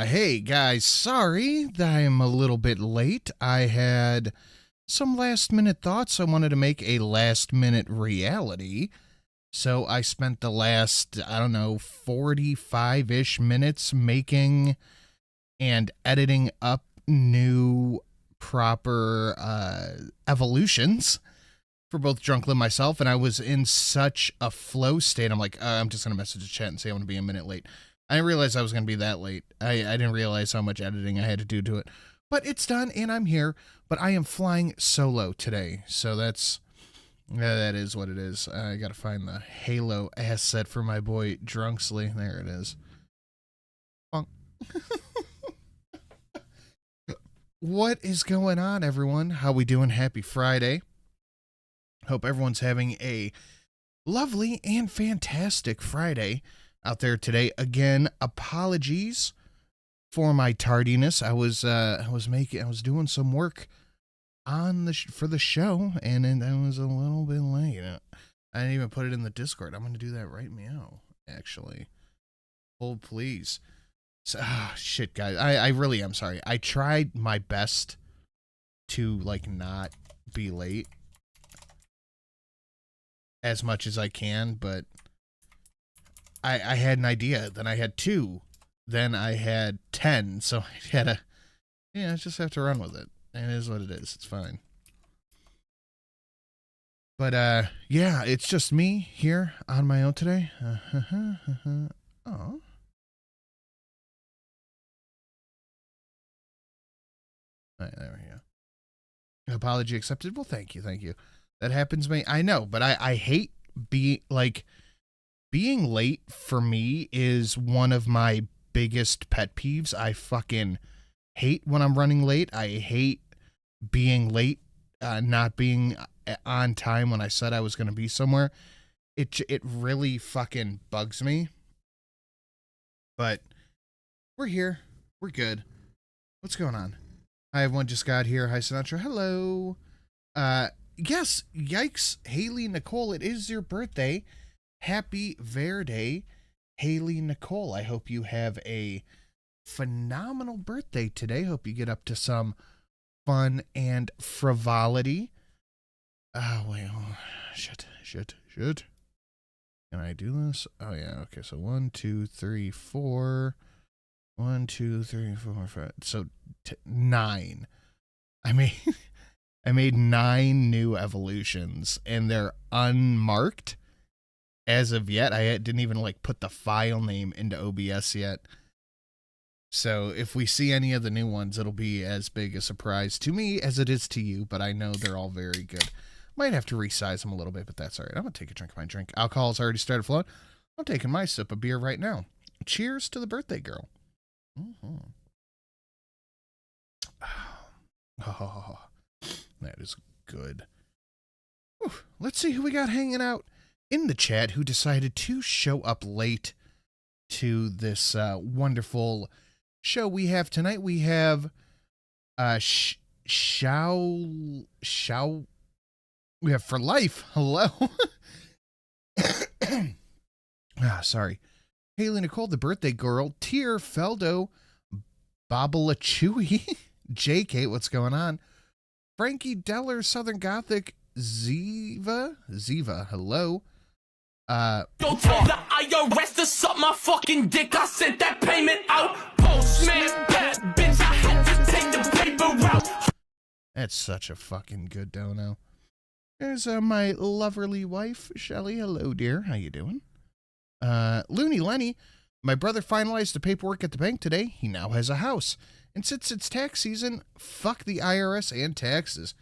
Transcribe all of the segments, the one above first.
Hey guys, sorry that I'm a little bit late. I had some last minute thoughts. I wanted to make a last minute reality. So I spent the last, I don't know, 45-ish minutes making and editing up new proper evolutions for both Drunkle and myself. And I was in such a flow state. I'm like, I'm just going to message the chat and say I'm going to be a minute late. I didn't realize I was going to be that late. I didn't realize how much editing I had to do to it. But it's done, and I'm here. But I am flying solo today. So that is what it is. I got to find the Halo asset for my boy Drunksley. There it is. What is going on, everyone? How we doing? Happy Friday. Hope everyone's having a lovely and fantastic Friday out there today. Again, apologies for my tardiness. I was doing some work on for the show, and then I was a little bit late. I didn't even put it in the Discord. I'm going to do that right now, actually. Hold, please. So, shit, guys. I really am sorry. I tried my best to, like, not be late as much as I can, but I had an idea, then I had 2, then I had 10, so I had to, I just have to run with it. And it is what it is. It's fine. But, yeah, it's just me here on my own today. Oh. All right, there we go. Apology accepted. Well, thank you. That happens to me. I know, but I hate being late for me is one of my biggest pet peeves. I fucking hate when I'm running late. I hate being late, not being on time when I said I was going to be somewhere. It really fucking bugs me. But we're here. We're good. What's going on? Hi, everyone just got here. Hi, Sinatra. Hello. Yes, yikes. Haley Nicole, it is your birthday. Happy Verde, Haley Nicole. I hope you have a phenomenal birthday today. Hope you get up to some fun and frivolity. Oh, wait. Oh, shit. Can I do this? Oh, yeah. Okay, so 1, 2, 3, 4. 1, 2, 3, 4, 5. So 9. I made 9 new evolutions, and they're unmarked. As of yet, I didn't even put the file name into OBS yet. So if we see any of the new ones, it'll be as big a surprise to me as it is to you, but I know they're all very good. Might have to resize them a little bit, but that's all right. I'm going to take a drink of my drink. Alcohol's already started flowing. I'm taking my sip of beer right now. Cheers to the birthday girl. Mm-hmm. Oh, that is good. Whew. Let's see who we got hanging out in the chat who decided to show up late to this wonderful show we have tonight. We have we have For Life. Hello. Sorry. Haley Nicole, the birthday girl. Tier Feldo, Babalachui, JK, what's going on? Frankie Deller, Southern Gothic, Ziva, hello. Go tell the IRS to suck my fucking dick. I sent that payment out. Postman, bad bitch. I had to take the paper out. That's such a fucking good dono. There's my loverly wife, Shelly. Hello, dear. How you doing? Looney Lenny, my brother finalized the paperwork at the bank today. He now has a house. And since it's tax season, fuck the IRS and taxes.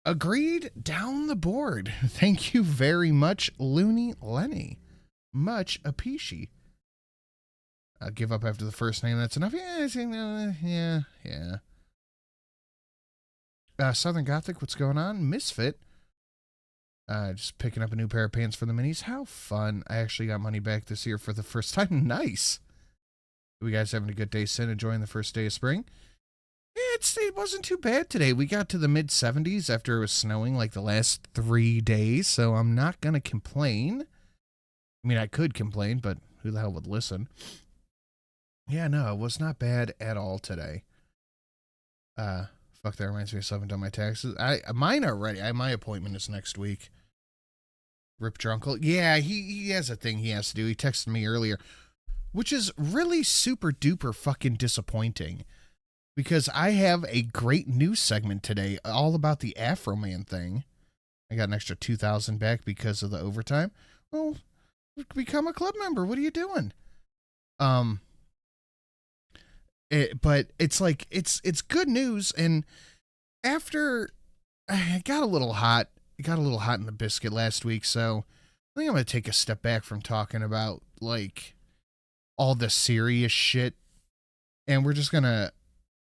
Agreed down the board. Thank you very much, Looney Lenny. Much appreciated. I'll give up after the first name. That's enough. Yeah. Southern Gothic, what's going on? Misfit. Just picking up a new pair of pants for the minis. How fun. I actually got money back this year for the first time. Nice. You guys having a good day, Sin? Enjoying the first day of spring? It wasn't too bad today. We got to the mid-70s after it was snowing like the last 3 days, so I'm not going to complain. I mean, I could complain, but who the hell would listen? Yeah, no, it was not bad at all today. Fuck, that reminds me of something. Done my taxes. Mine are ready. My appointment is next week. Rip Drunkle. Yeah, he has a thing he has to do. He texted me earlier, which is really super duper fucking disappointing. Because I have a great news segment today all about the AFROMAN thing. I got an extra 2,000 back because of the overtime. Well, become a club member. What are you doing? But it's like, it's good news. And after I got a little hot in the biscuit last week. So I think I'm going to take a step back from talking about like all the serious shit. And we're just going to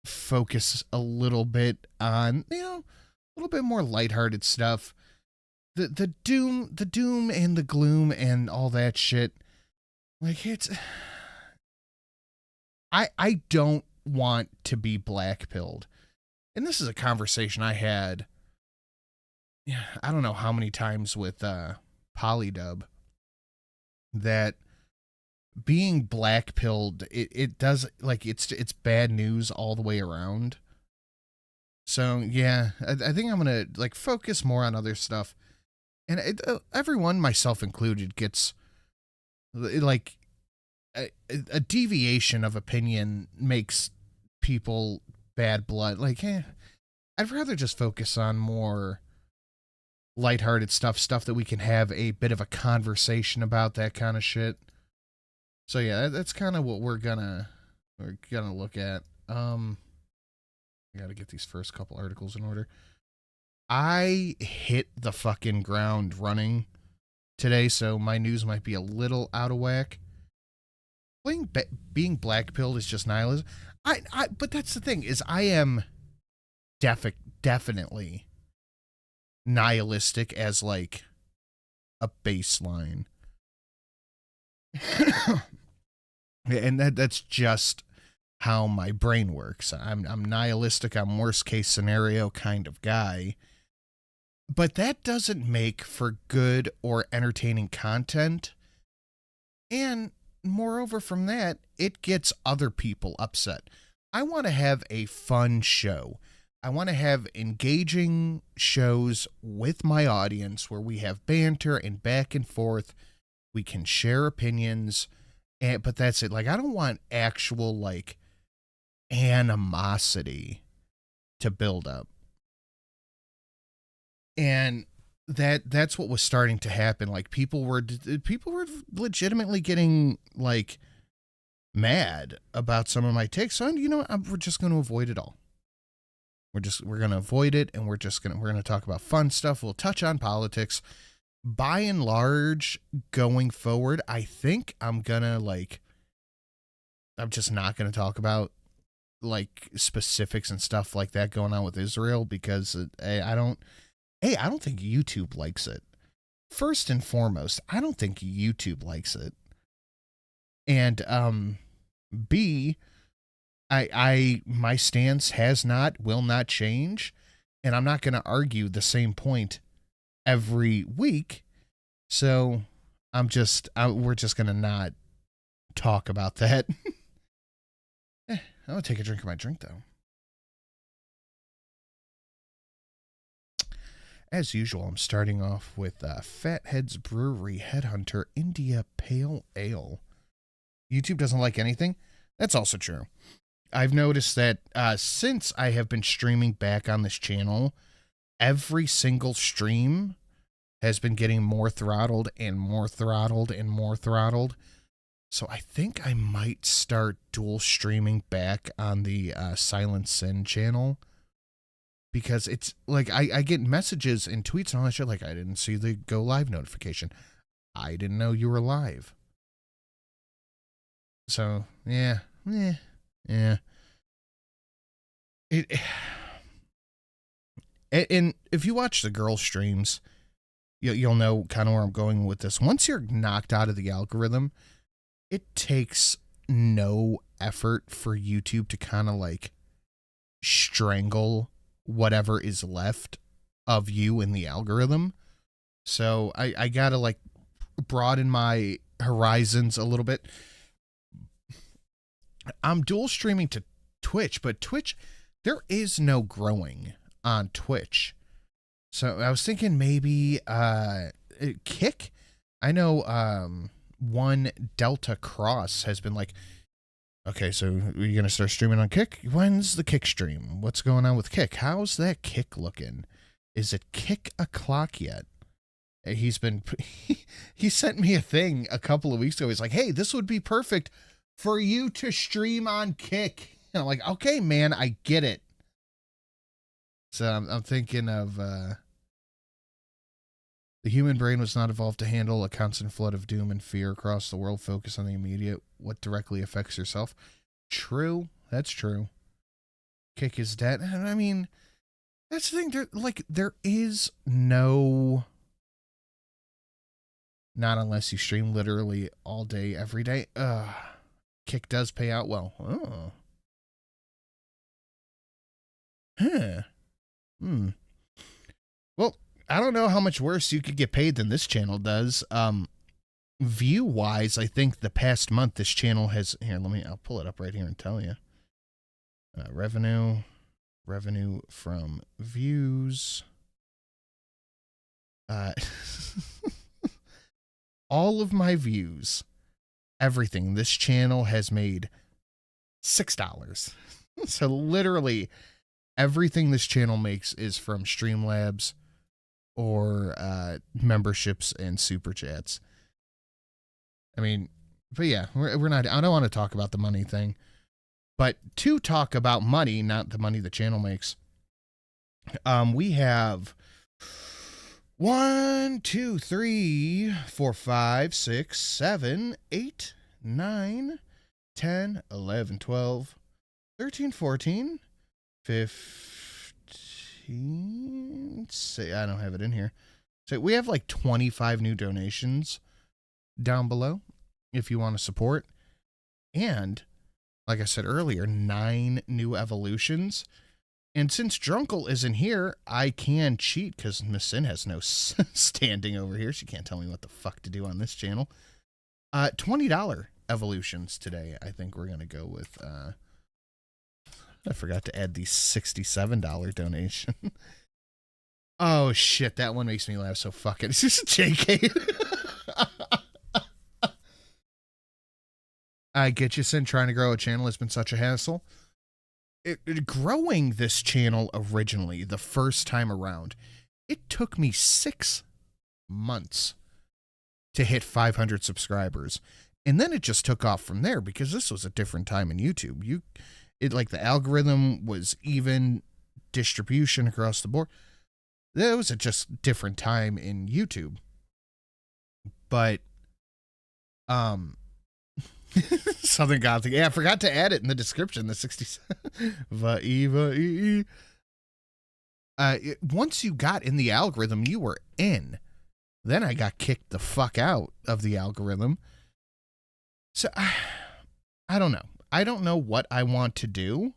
focus a little bit on, a little bit more lighthearted stuff. The doom and the gloom and all that shit. Like I don't want to be black-pilled. And this is a conversation I had, I don't know how many times with Polydub, that being black-pilled, it does, like, it's bad news all the way around. So, yeah, I think I'm going to, like, focus more on other stuff. And everyone, myself included, gets, like, a deviation of opinion makes people bad blood. Like, I'd rather just focus on more lighthearted stuff that we can have a bit of a conversation about, that kind of shit. So yeah, that's kind of what we're gonna look at. I gotta get these first couple articles in order. I hit the fucking ground running today, so my news might be a little out of whack. Being black-pilled is just nihilism. But that's the thing, is I am definitely nihilistic as like a baseline. And that's just how my brain works. I'm nihilistic. I'm worst case scenario kind of guy. But that doesn't make for good or entertaining content. And moreover from that, it gets other people upset. I want to have a fun show. I want to have engaging shows with my audience where we have banter and back and forth. We can share opinions. But that's it. Like, I don't want actual, like, animosity to build up. And that's what was starting to happen. Like, people were legitimately getting, like, mad about some of my takes. So, we're just going to avoid it all. We're going to avoid it, and we're going to talk about fun stuff. We'll touch on politics. By and large, going forward, I think I'm just not going to talk about, like, specifics and stuff like that going on with Israel, because I don't think YouTube likes it. First and foremost, I don't think YouTube likes it. And B, my stance will not change, and I'm not going to argue the same point every week. So we're just going to not talk about that. I'm going to take a drink of my drink, though. As usual, I'm starting off with Fathead's Brewery Headhunter India Pale Ale. YouTube doesn't like anything? That's also true. I've noticed that since I have been streaming back on this channel, every single stream has been getting more throttled and more throttled and more throttled. So I think I might start dual streaming back on the Silent Sin channel. Because it's like I get messages and tweets and all that shit like, I didn't see the go live notification. I didn't know you were live. So, yeah. And if you watch the girl streams, you'll know kind of where I'm going with this. Once you're knocked out of the algorithm, it takes no effort for YouTube to kind of like strangle whatever is left of you in the algorithm. So I gotta like broaden my horizons a little bit. I'm dual streaming to Twitch, but Twitch, there is no growing on Twitch. So I was thinking maybe Kick. I know one Delta Cross has been like, okay, so you're going to start streaming on Kick? When's the Kick stream? What's going on with Kick? How's that Kick looking? Is it Kick o'clock yet? He's been, he sent me a thing a couple of weeks ago. He's like, hey, this would be perfect for you to stream on Kick. And I'm like, okay, man, I get it. So I'm thinking of, the human brain was not evolved to handle a constant flood of doom and fear across the world. Focus on the immediate, what directly affects yourself. True. That's true. Kick is dead. And I mean, that's the thing. There is no, not unless you stream literally all day, every day. Kick does pay out well. Oh. Huh. Well, I don't know how much worse you could get paid than this channel does. View-wise, I think the past month this channel has... Here, I'll pull it up right here and tell you. Revenue from views. All of my views, everything, this channel has made $6. So literally everything this channel makes is from Streamlabs or memberships and super chats. I mean, but yeah, we're not, I don't want to talk about the money thing, but to talk about money, not the money the channel makes, we have 1, 2, 3, 4, 5, 6, 7, 8, 9, 10, 11, 12, 13, 14, 15, say, I don't have it in here. So we have like 25 new donations down below if you want to support. And like I said earlier, 9 new evolutions. And since Drunkle isn't here, I can cheat because Miss Sin has no standing over here. She can't tell me what the fuck to do on this channel. $20 evolutions today. I think we're going to go with, I forgot to add the $67 donation. Oh shit, that one makes me laugh so fucking. It's just a JK. I get you, Sin. Trying to grow a channel has been such a hassle. Growing this channel originally, the first time around, it took me 6 months to hit 500 subscribers. And then it just took off from there because this was a different time in YouTube. Like the algorithm was even, distribution across the board. That was a just different time in YouTube. But, Southern Gothic. Yeah, I forgot to add it in the description. The 67. Once you got in the algorithm, you were in. Then I got kicked the fuck out of the algorithm. So I don't know. I don't know what I want to do,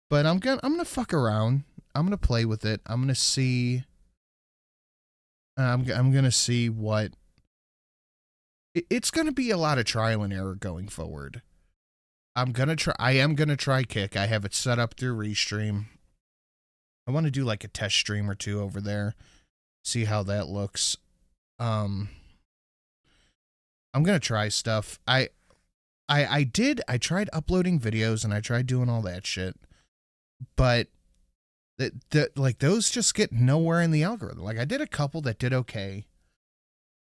but I'm gonna fuck around. I'm gonna play with it. I'm gonna see. I'm gonna see what. It's gonna be a lot of trial and error going forward. I am gonna try Kick. I have it set up through Restream. I want to do like a test stream or two over there. See how that looks. I'm gonna try stuff. I tried uploading videos and I tried doing all that shit, but That like those just get nowhere in the algorithm. Like I did a couple that did okay,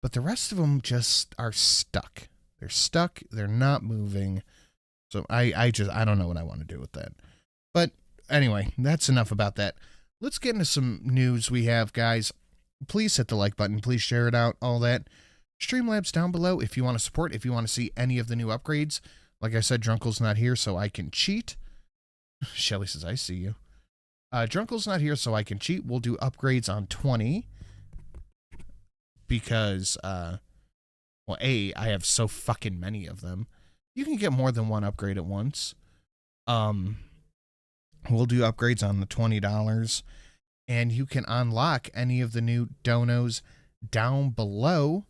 but the rest of them just are stuck. They're stuck. They're not moving. So I don't know what I want to do with that. But anyway, that's enough about that. Let's get into some news we have, guys. Please hit the like button. Please share it out, all that. Streamlabs down below if you want to support, if you want to see any of the new upgrades. Like I said, Drunkle's not here, so I can cheat. Shelly says, I see you. Drunkle's not here, so I can cheat. We'll do upgrades on 20. Because, well, I have so fucking many of them. You can get more than one upgrade at once. We'll do upgrades on the $20. And you can unlock any of the new donos down below.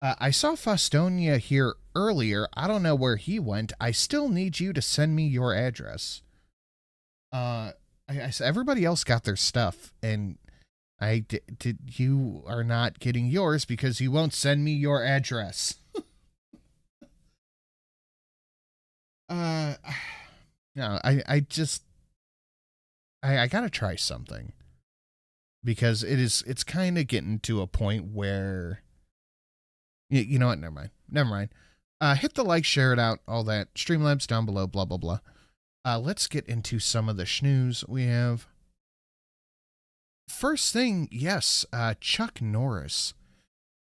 I saw Fostonia here earlier. I don't know where he went. I still need you to send me your address. Everybody else got their stuff, and you are not getting yours because you won't send me your address. No, I gotta try something, because it's kind of getting to a point where, you know what, never mind. Hit the like, share it out, all that. Streamlabs down below, blah, blah, blah. Let's get into some of the schnews we have. First thing, yes, Chuck Norris,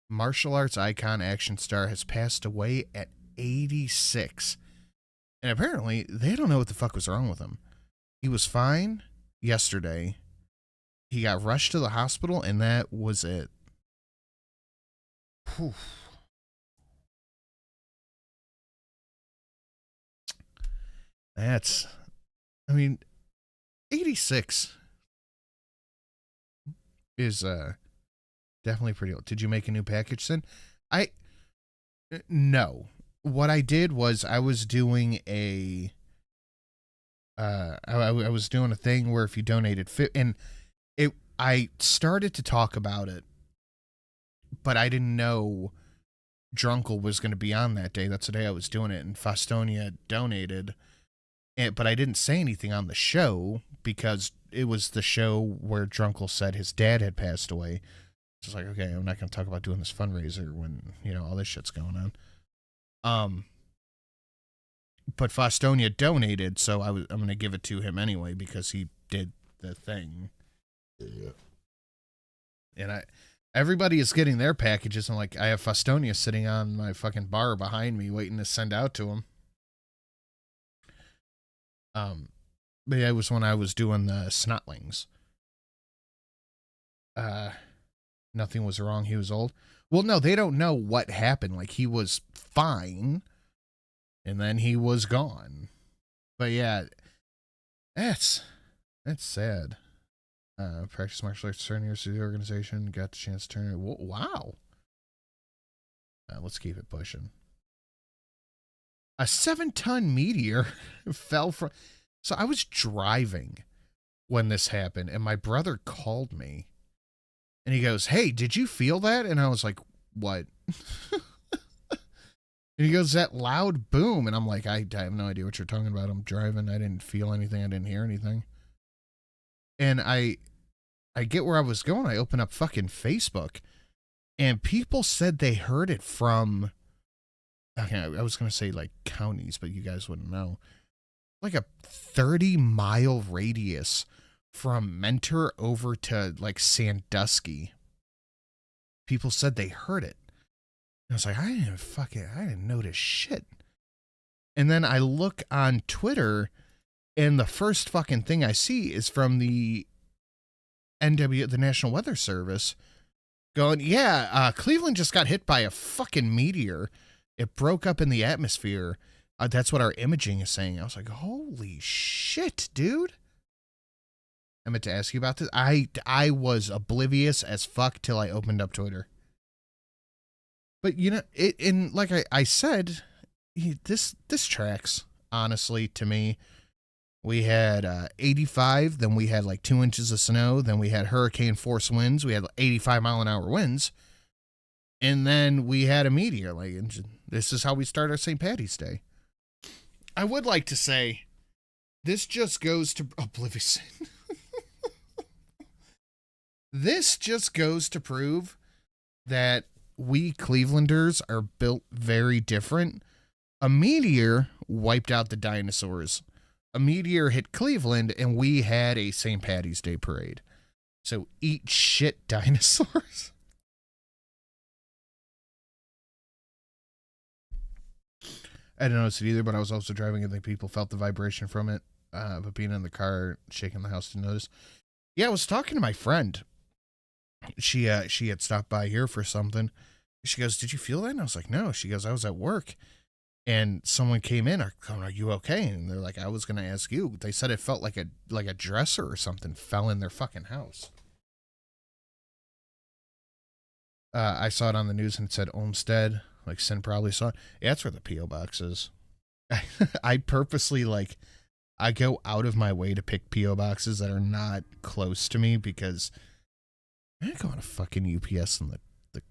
martial arts icon, action star, has passed away at 86. And apparently, they don't know what the fuck was wrong with him. He was fine yesterday. He got rushed to the hospital, and that was it. Whew. That's, I mean, 86 is definitely pretty old. Did you make a new package, Sin? No. What I did was I was doing a I was doing a thing where if you donated I started to talk about it, but I didn't know Drunkle was going to be on that day. That's the day I was doing it, and Fostonia donated. But I didn't say anything on the show because it was the show where Drunkle said his dad had passed away. It's like, okay, I'm not going to talk about doing this fundraiser when, all this shit's going on. But Fostonia donated, so I'm going to give it to him anyway because he did the thing. Yeah. And everybody is getting their packages. I'm like, I have Fostonia sitting on my fucking bar behind me waiting to send out to him. But yeah, it was when I was doing the Snotlings. Nothing was wrong. He was old. Well, no, they don't know what happened. Like, he was fine, and then he was gone. But yeah, that's sad. Practice martial arts 10 years to the organization. Got the chance to turn it. Wow. Let's keep it pushing. A 7-ton meteor fell from... So I was driving when this happened, and my brother called me. And he goes, hey, did you feel that? And I was like, what? And he goes, that loud boom. And I'm like, I have no idea what you're talking about. I'm driving. I didn't feel anything. I didn't hear anything. And I get where I was going. I open up fucking Facebook, and people said they heard it from... Okay, I was going to say, like, counties, but you guys wouldn't know. Like a 30-mile radius from Mentor over to, like, Sandusky. People said they heard it. And I was like, I didn't notice shit. And then I look on Twitter, and the first fucking thing I see is from the the National Weather Service, going, yeah, Cleveland just got hit by a fucking meteor. It broke up in the atmosphere. That's what our imaging is saying. I was like, holy shit, dude. I meant to ask you about this. I was oblivious as fuck till I opened up Twitter. But, like I said, this tracks, honestly, to me. We had 85, then we had like 2 inches of snow, then we had hurricane force winds, we had 85-mile-an-hour winds, and then we had a meteor. Like, this is how we start our St. Paddy's Day. I would like to say, this just goes to Oblivion. This just goes to prove that we Clevelanders are built very different. A meteor wiped out the dinosaurs. A meteor hit Cleveland, and we had a St. Patty's Day parade. So eat shit, dinosaurs. I didn't notice it either, but I was also driving and I think people felt the vibration from it. But being in the car, shaking the house to notice. Yeah, I was talking to my friend. She had stopped by here for something. She goes, "Did you feel that?" And I was like, "No." She goes, "I was at work. And someone came in, are you okay?" And they're like, "I was going to ask you." They said it felt like a dresser or something fell in their fucking house. I saw it on the news and it said Olmsted. Like, Sin probably saw it. Yeah, that's where the P.O. box is. I purposely, I go out of my way to pick P.O. boxes that are not close to me because I ain't going to fucking UPS in the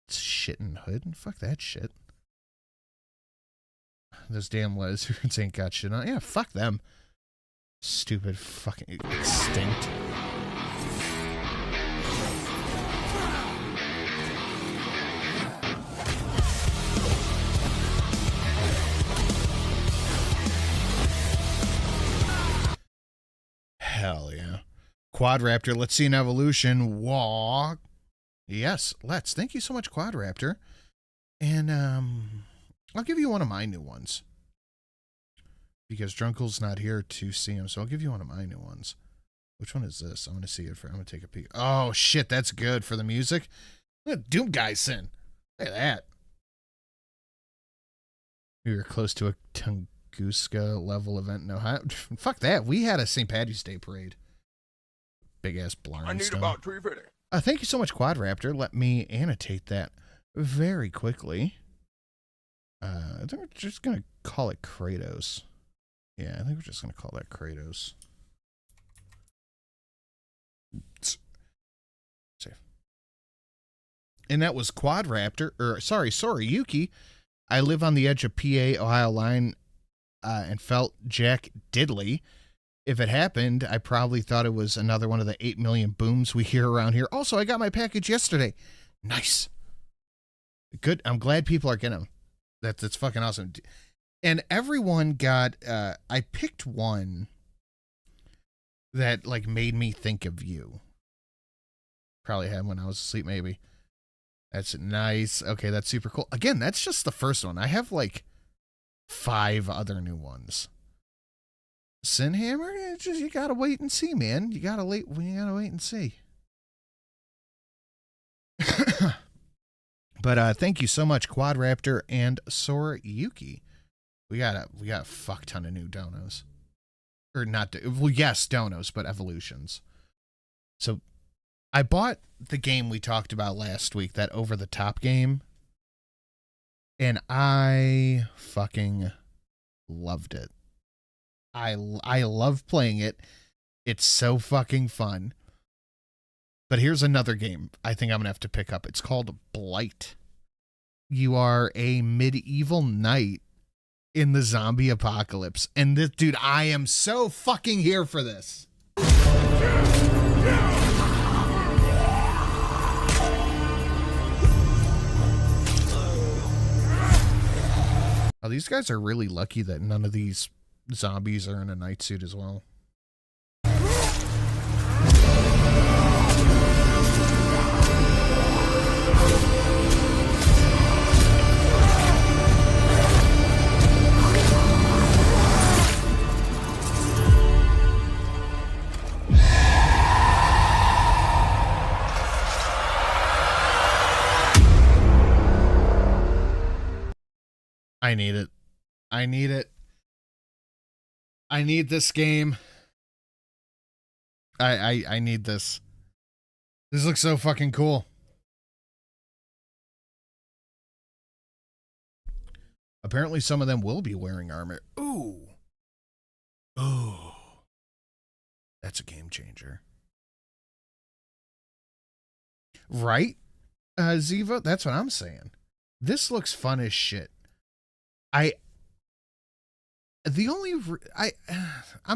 shitting hood. And fuck that shit. Those damn lizards ain't got shit on. Yeah, fuck them. Stupid fucking extinct. Hell yeah. Quadraptor, let's see an evolution. Walk. Yes, let's. Thank you so much, Quadraptor. And, I'll give you one of my new ones. Because Drunkle's not here to see him, so I'll give you one of my new ones. Which one is this? I'm going to see it. I'm going to take a peek. Oh, shit, that's good for the music. Look at Doom Guy Sin. Look at that. We were close to a Tunguska level event. No, fuck that. We had a St. Patty's Day parade. Big ass blarnstone. I need about Treefiddy. Thank you so much, Quadraptor. Let me annotate that very quickly. I think we're just going to call it Kratos. Yeah, I think we're just going to call that Kratos. Safe. And that was Quadraptor, or sorry, Yuki. I live on the edge of PA Ohio line and felt Jack Diddley. If it happened, I probably thought it was another one of the 8 million booms we hear around here. Also, I got my package yesterday. Nice. Good. I'm glad people are getting them. That's fucking awesome. And everyone got, I picked one that made me think of you. Probably had when I was asleep, maybe. That's nice. Okay, that's super cool. Again, that's just the first one. I have 5 other new ones. Sinhammer, you gotta wait and see, man. You gotta wait and see. But thank you so much, Quadraptor and Sora Yuki. We got a fuck ton of new donos. Or not, well, yes, donos, but evolutions. So I bought the game we talked about last week, that over-the-top game. And I fucking loved it. I love playing it. It's so fucking fun. But here's another game I think I'm going to have to pick up. It's called Blight. You are a medieval knight in the zombie apocalypse. And this, dude, I am so fucking here for this. Oh, these guys are really lucky that none of these zombies are in a night suit as well. I need it. I need it. I need this game. I need this. This looks so fucking cool. Apparently some of them will be wearing armor. Ooh. Ooh. That's a game changer. Right? Ziva? That's what I'm saying. This looks fun as shit. I'm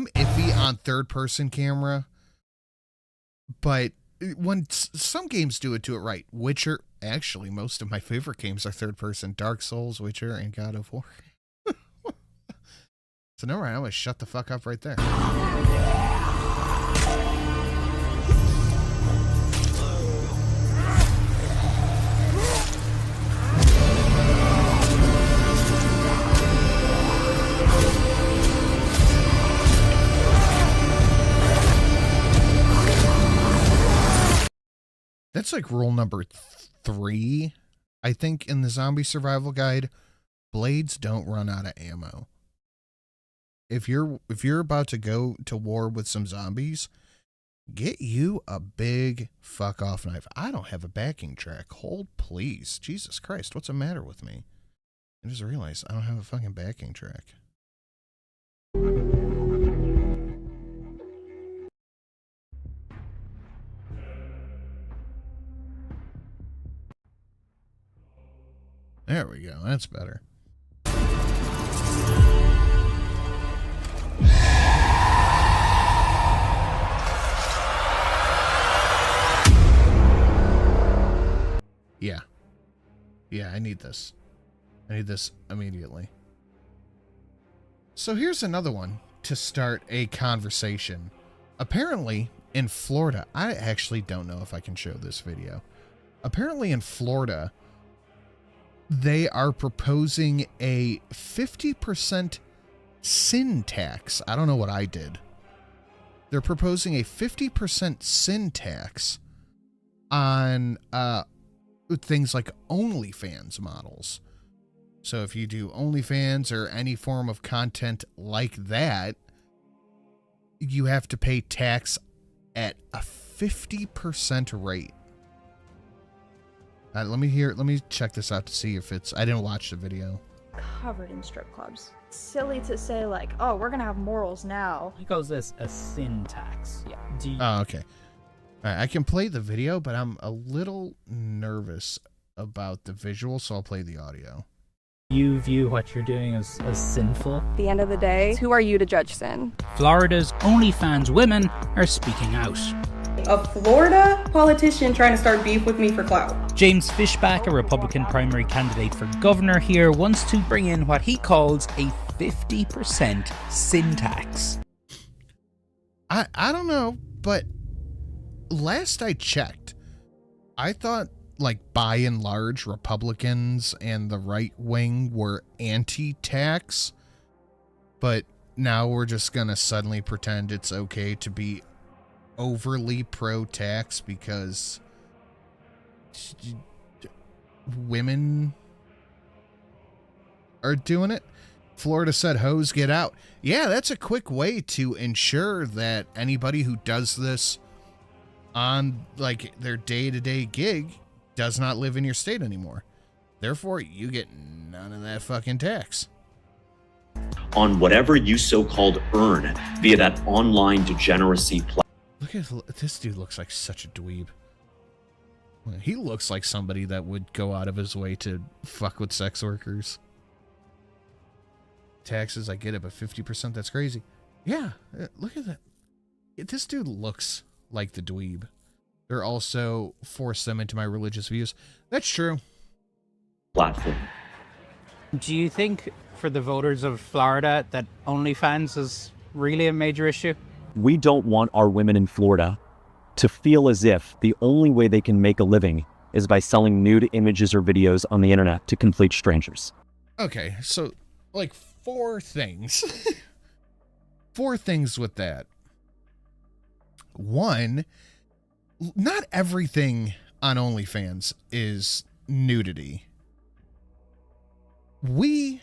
iffy on third person camera, but when some games do it right. Witcher, actually, most of my favorite games are third person. Dark Souls, Witcher, and God of War. So no, right, I'm gonna shut the fuck up right there. That's like rule number 3, I think, in the zombie survival guide. Blades don't run out of ammo. If you're about to go to war with some zombies, get you a big fuck off knife. I don't have a backing track. Hold, please. Jesus Christ, what's the matter with me? I just realized I don't have a fucking backing track. There we go. That's better. Yeah. Yeah, I need this. I need this immediately. So here's another one to start a conversation. Apparently, in Florida, I actually don't know if I can show this video. Apparently in Florida, they are proposing a 50% sin tax. I don't know what I did. They're proposing a 50% sin tax on things like OnlyFans models. So if you do OnlyFans or any form of content like that, you have to pay tax at a 50% rate. Let me check this out to see if it's... I didn't watch the video. Covered in strip clubs. It's silly to say like, oh, we're gonna have morals now. He calls this a sin tax. Yeah. Oh, okay. All right, I can play the video, but I'm a little nervous about the visual, so I'll play the audio. You view what you're doing as sinful? At the end of the day, who are you to judge sin? Florida's OnlyFans women are speaking out. A Florida politician trying to start beef with me for clout. James Fishback, a Republican primary candidate for governor here, wants to bring in what he calls a 50% sin tax. I don't know, but last I checked, I thought, like, by and large, Republicans and the right wing were anti-tax, but now we're just gonna suddenly pretend it's okay to be overly pro-tax because women are doing it. Florida said, hoes get out. Yeah, that's a quick way to ensure that anybody who does this on like their day-to-day gig does not live in your state anymore. Therefore, you get none of that fucking tax. On whatever you so-called earn via that online degeneracy platform. Look at this dude, looks like such a dweeb. He looks like somebody that would go out of his way to fuck with sex workers. Taxes, I get it, but 50%, that's crazy. Yeah, look at that. This dude looks like the dweeb. They're also force them into my religious views. That's true. Platform. Do you think for the voters of Florida that OnlyFans is really a major issue? We don't want our women in Florida to feel as if the only way they can make a living is by selling nude images or videos on the internet to complete strangers. Okay, so like 4 things. 4 things with that. 1, not everything on OnlyFans is nudity. We,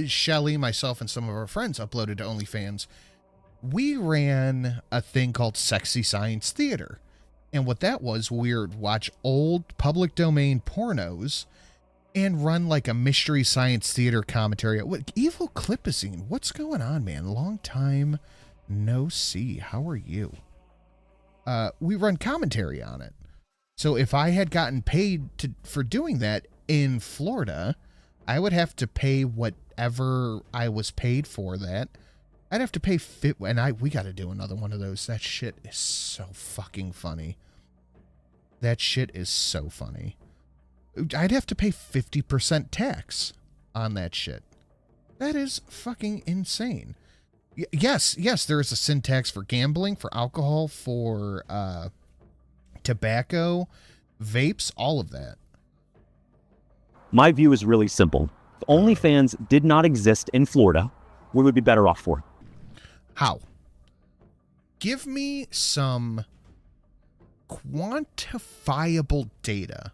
Shelly, myself, and some of our friends uploaded to OnlyFans. We ran a thing called Sexy Science Theater. And what that was, we would watch old public domain pornos and run like a mystery science theater commentary. What, Evil Clipazine, what's going on, man? Long time no see. How are you? We run commentary on it. So if I had gotten paid for doing that in Florida, I would have to pay whatever I was paid for that. I'd have to pay we got to do another one of those. That shit is so fucking funny. That shit is so funny. I'd have to pay 50% tax on that shit. That is fucking insane. Yes, there is a sin tax for gambling, for alcohol, for tobacco, vapes, all of that. My view is really simple. If OnlyFans did not exist in Florida, we would be better off for it. How? Give me some quantifiable data,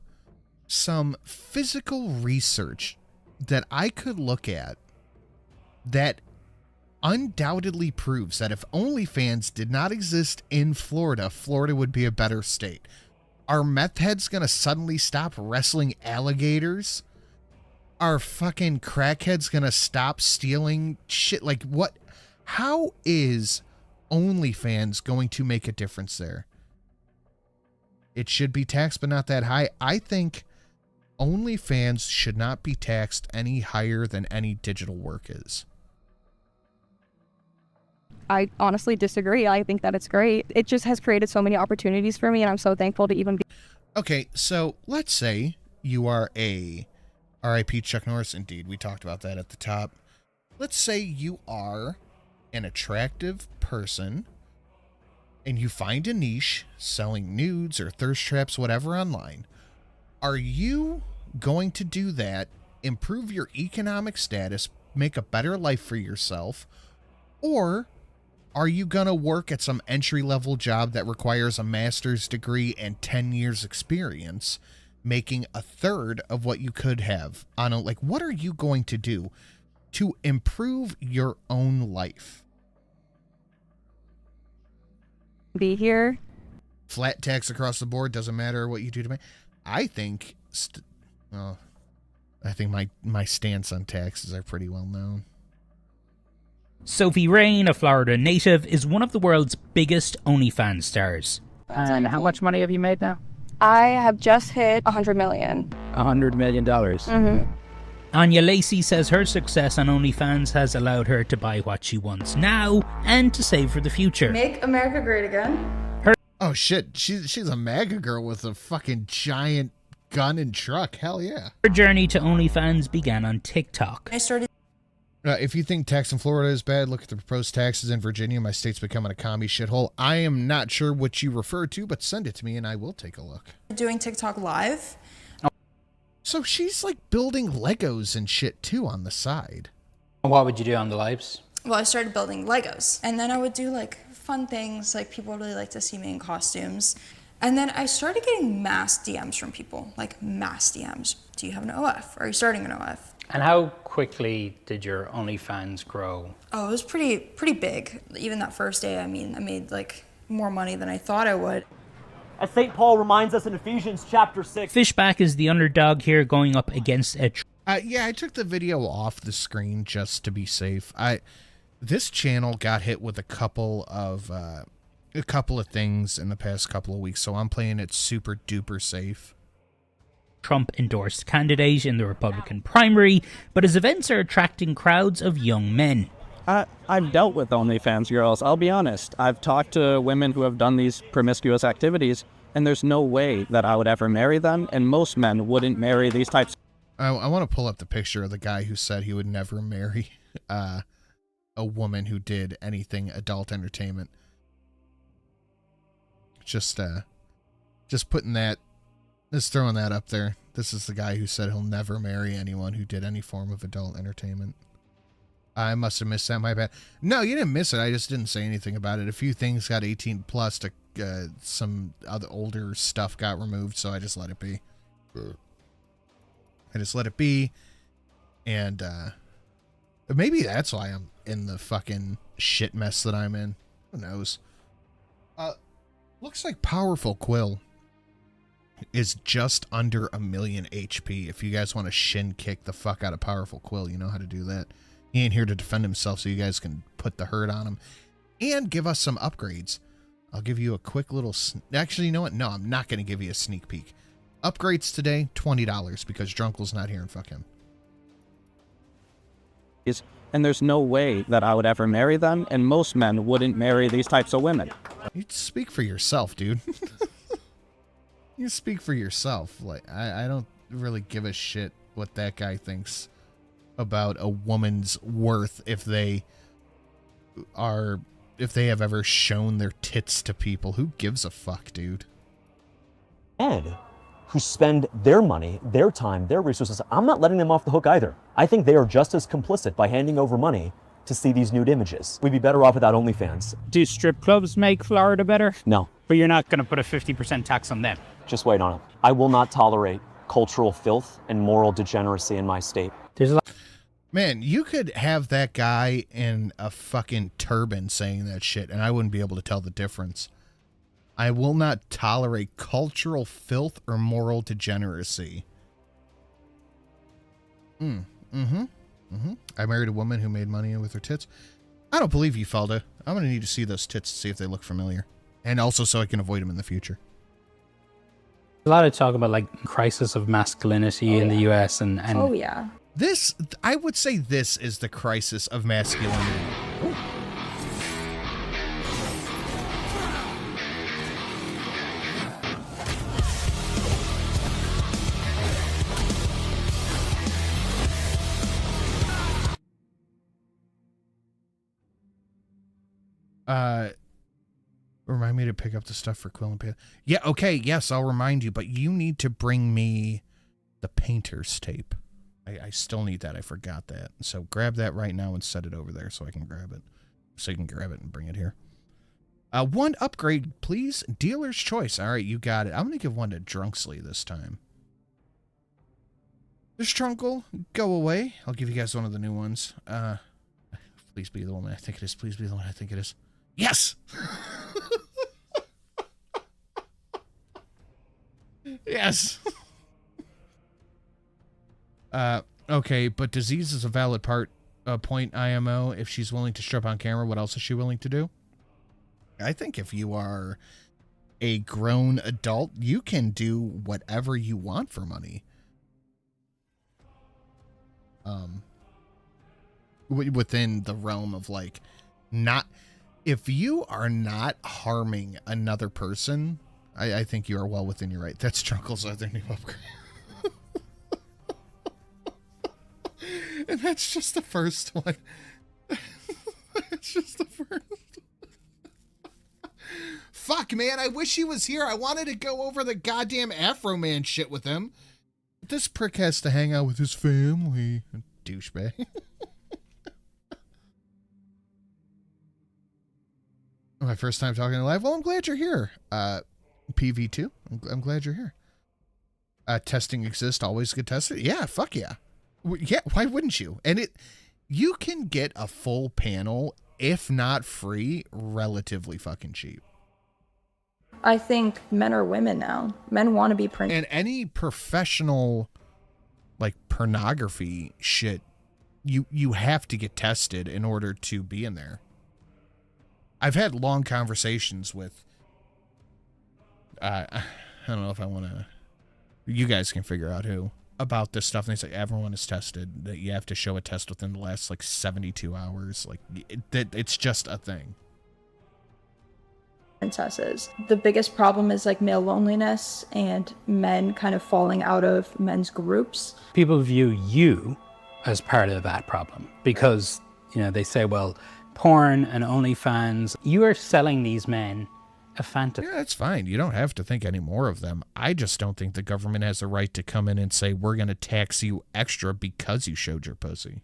some physical research that I could look at that undoubtedly proves that if OnlyFans did not exist in Florida, Florida would be a better state. Are meth heads gonna suddenly stop wrestling alligators? Are fucking crackheads gonna stop stealing shit? Like, what? How is OnlyFans going to make a difference there? It should be taxed, but not that high. I think OnlyFans should not be taxed any higher than any digital work is. I honestly disagree. I think that it's great. It just has created so many opportunities for me, and I'm so thankful to even be. Okay, so let's say you are a RIP Chuck Norris. Indeed, we talked about that at the top. Let's say you are an attractive person and you find a niche selling nudes or thirst traps, whatever, online. Are you going to do that, improve your economic status, make a better life for yourself, or are you going to work at some entry-level job that requires a master's degree and 10 years experience, making a third of what you could have on a, like, what are you going to do to improve your own life? Be here. Flat tax across the board, doesn't matter what you do to me. I think, I think my stance on taxes are pretty well known. Sophie Rain, a Florida native, is one of the world's biggest OnlyFans stars. And how much money have you made now? I have just hit 100 million. $100 million. Mm-hmm. Anya Lacey says her success on OnlyFans has allowed her to buy what she wants now and to save for the future. Make America great again. Oh shit, she's a MAGA girl with a fucking giant gun and truck. Hell yeah. Her journey to OnlyFans began on TikTok. I started. If you think tax in Florida is bad, look at the proposed taxes in Virginia. My state's becoming a commie shithole. I am not sure what you refer to, but send it to me and I will take a look. Doing TikTok live. So she's like building Legos and shit too on the side. What would you do on the lives? Well, I started building Legos, and then I would do like fun things, like people really like to see me in costumes. And then I started getting mass DMs from people, like mass DMs. Do you have an OF? Are you starting an OF? And how quickly did your OnlyFans grow? Oh, it was pretty big. Even that first day, I mean, I made like more money than I thought I would. As St. Paul reminds us in Ephesians chapter 6. Fishback is the underdog here, going up against a... Yeah, I took the video off the screen just to be safe. This channel got hit with a couple of things in the past couple of weeks, so I'm playing it super duper safe. Trump-endorsed candidate in the Republican primary, but his events are attracting crowds of young men. I've dealt with OnlyFans girls, I'll be honest. I've talked to women who have done these promiscuous activities, and there's no way that I would ever marry them, and most men wouldn't marry these types. I want to pull up the picture of the guy who said he would never marry a woman who did anything adult entertainment. Just putting that, just throwing that up there. This is the guy who said he'll never marry anyone who did any form of adult entertainment. I must have missed that, my bad. No, you didn't miss it. I just didn't say anything about it. A few things got 18 plus, some other older stuff got removed, so I just let it be. And maybe that's why I'm in the fucking shit mess that I'm in. Who knows? Looks like Powerful Quill is just under 1 million HP. If you guys want to shin kick the fuck out of Powerful Quill, you know how to do that. He ain't here to defend himself, so you guys can put the hurt on him and give us some upgrades. I'll give you a quick little... Actually, you know what? No, I'm not going to give you a sneak peek. Upgrades today, $20, because Drunkel's not here and fuck him. And there's no way that I would ever marry them, and most men wouldn't marry these types of women. You speak for yourself, dude. You speak for yourself. Like, I don't really give a shit what that guy thinks about a woman's worth if they have ever shown their tits to people. Who gives a fuck, dude? Ed, who spend their money, their time, their resources, I'm not letting them off the hook either. I think they are just as complicit by handing over money to see these nude images. We'd be better off without OnlyFans. Do strip clubs make Florida better? No. But you're not going to put a 50% tax on them. Just wait on it. I will not tolerate cultural filth and moral degeneracy in my state. There's a lot. Man, you could have that guy in a fucking turban saying that shit, and I wouldn't be able to tell the difference. I will not tolerate cultural filth or moral degeneracy. I married a woman who made money with her tits. I don't believe you, Falda. I'm going to need to see those tits to see if they look familiar. And also so I can avoid them in the future. A lot of talk about like crisis of masculinity in the US and Oh yeah. This, I would say this is the crisis of masculinity. Remind me to pick up the stuff for Quill and Pan. Yeah, okay, yes, I'll remind you, but you need to bring me the painter's tape. I still need that. I forgot that. So grab that right now and set it over there so I can grab it. So you can grab it and bring it here. One upgrade, please. Dealer's choice. All right, you got it. I'm going to give one to Drunksley this time. This Trunkle, go away. I'll give you guys one of the new ones. Please be the woman I think it is. Please be the one I think it is. Yes! Yes! Okay, but disease is a valid point IMO. If she's willing to strip on camera, what else is she willing to do? I think if you are a grown adult, you can do whatever you want for money. Within the realm of like, not, if you are not harming another person, I think you are well within your right. That's Trunkle's other new upgrade. And that's just the first one. It's just the first. Fuck, man, I wish he was here. I wanted to go over the goddamn AFROMAN shit with him. This prick has to hang out with his family. Douchebag. My first time talking live. Well, I'm glad you're here. PV2, I'm glad you're here. Testing exists, always get tested. Yeah, fuck yeah. Yeah, why wouldn't you? And you can get a full panel, if not free, relatively fucking cheap. I think men are women now. Men want to be printed. And any professional, like, pornography shit, you have to get tested in order to be in there. I've had long conversations with, I don't know if I want to, you guys can figure out who, about this stuff. And they say everyone is tested, that you have to show a test within the last, like, 72 hours. Like, it's just a thing. Princesses. The biggest problem is like male loneliness and men kind of falling out of men's groups. People view you as part of that problem because, you know, they say, well, porn and OnlyFans, you are selling these men a fantasy. Yeah, that's fine. You don't have to think any more of them. I just don't think the government has the right to come in and say, we're going to tax you extra because you showed your pussy.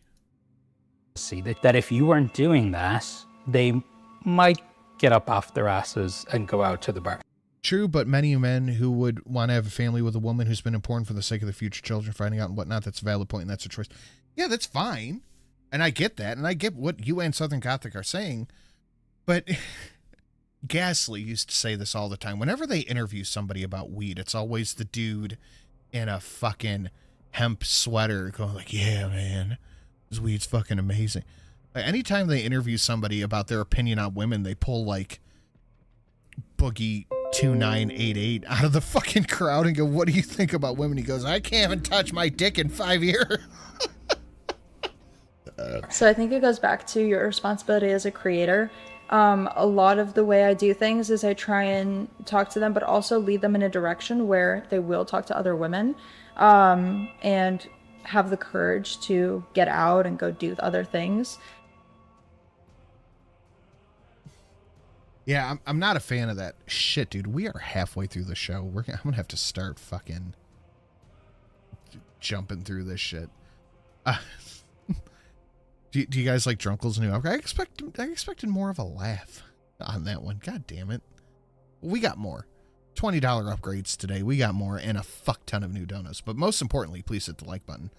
See, that if you weren't doing that, they might get up off their asses and go out to the bar. True, but many men who would want to have a family with a woman who's been in porn for the sake of their future children finding out and whatnot, that's a valid point and that's a choice. Yeah, that's fine. And I get that, and I get what you and Southern Gothic are saying, but Ghastly used to say this all the time. Whenever they interview somebody about weed, it's always the dude in a fucking hemp sweater going like, yeah, man, this weed's fucking amazing. Anytime they interview somebody about their opinion on women, they pull like Boogie 2988 out of the fucking crowd and go, what do you think about women? He goes, I can't even touch my dick in 5 years. So I think it goes back to your responsibility as a creator. A lot of the way I do things is I try and talk to them, but also lead them in a direction where they will talk to other women, and have the courage to get out and go do other things. Yeah, I'm not a fan of that shit, dude. We are halfway through the show. I'm gonna have to start fucking jumping through this shit. Do you guys like Drunkle's new upgrade? I expected more of a laugh on that one. God damn it. We got more. $20 upgrades today. We got more and a fuck ton of new donuts. But most importantly, please hit the like button.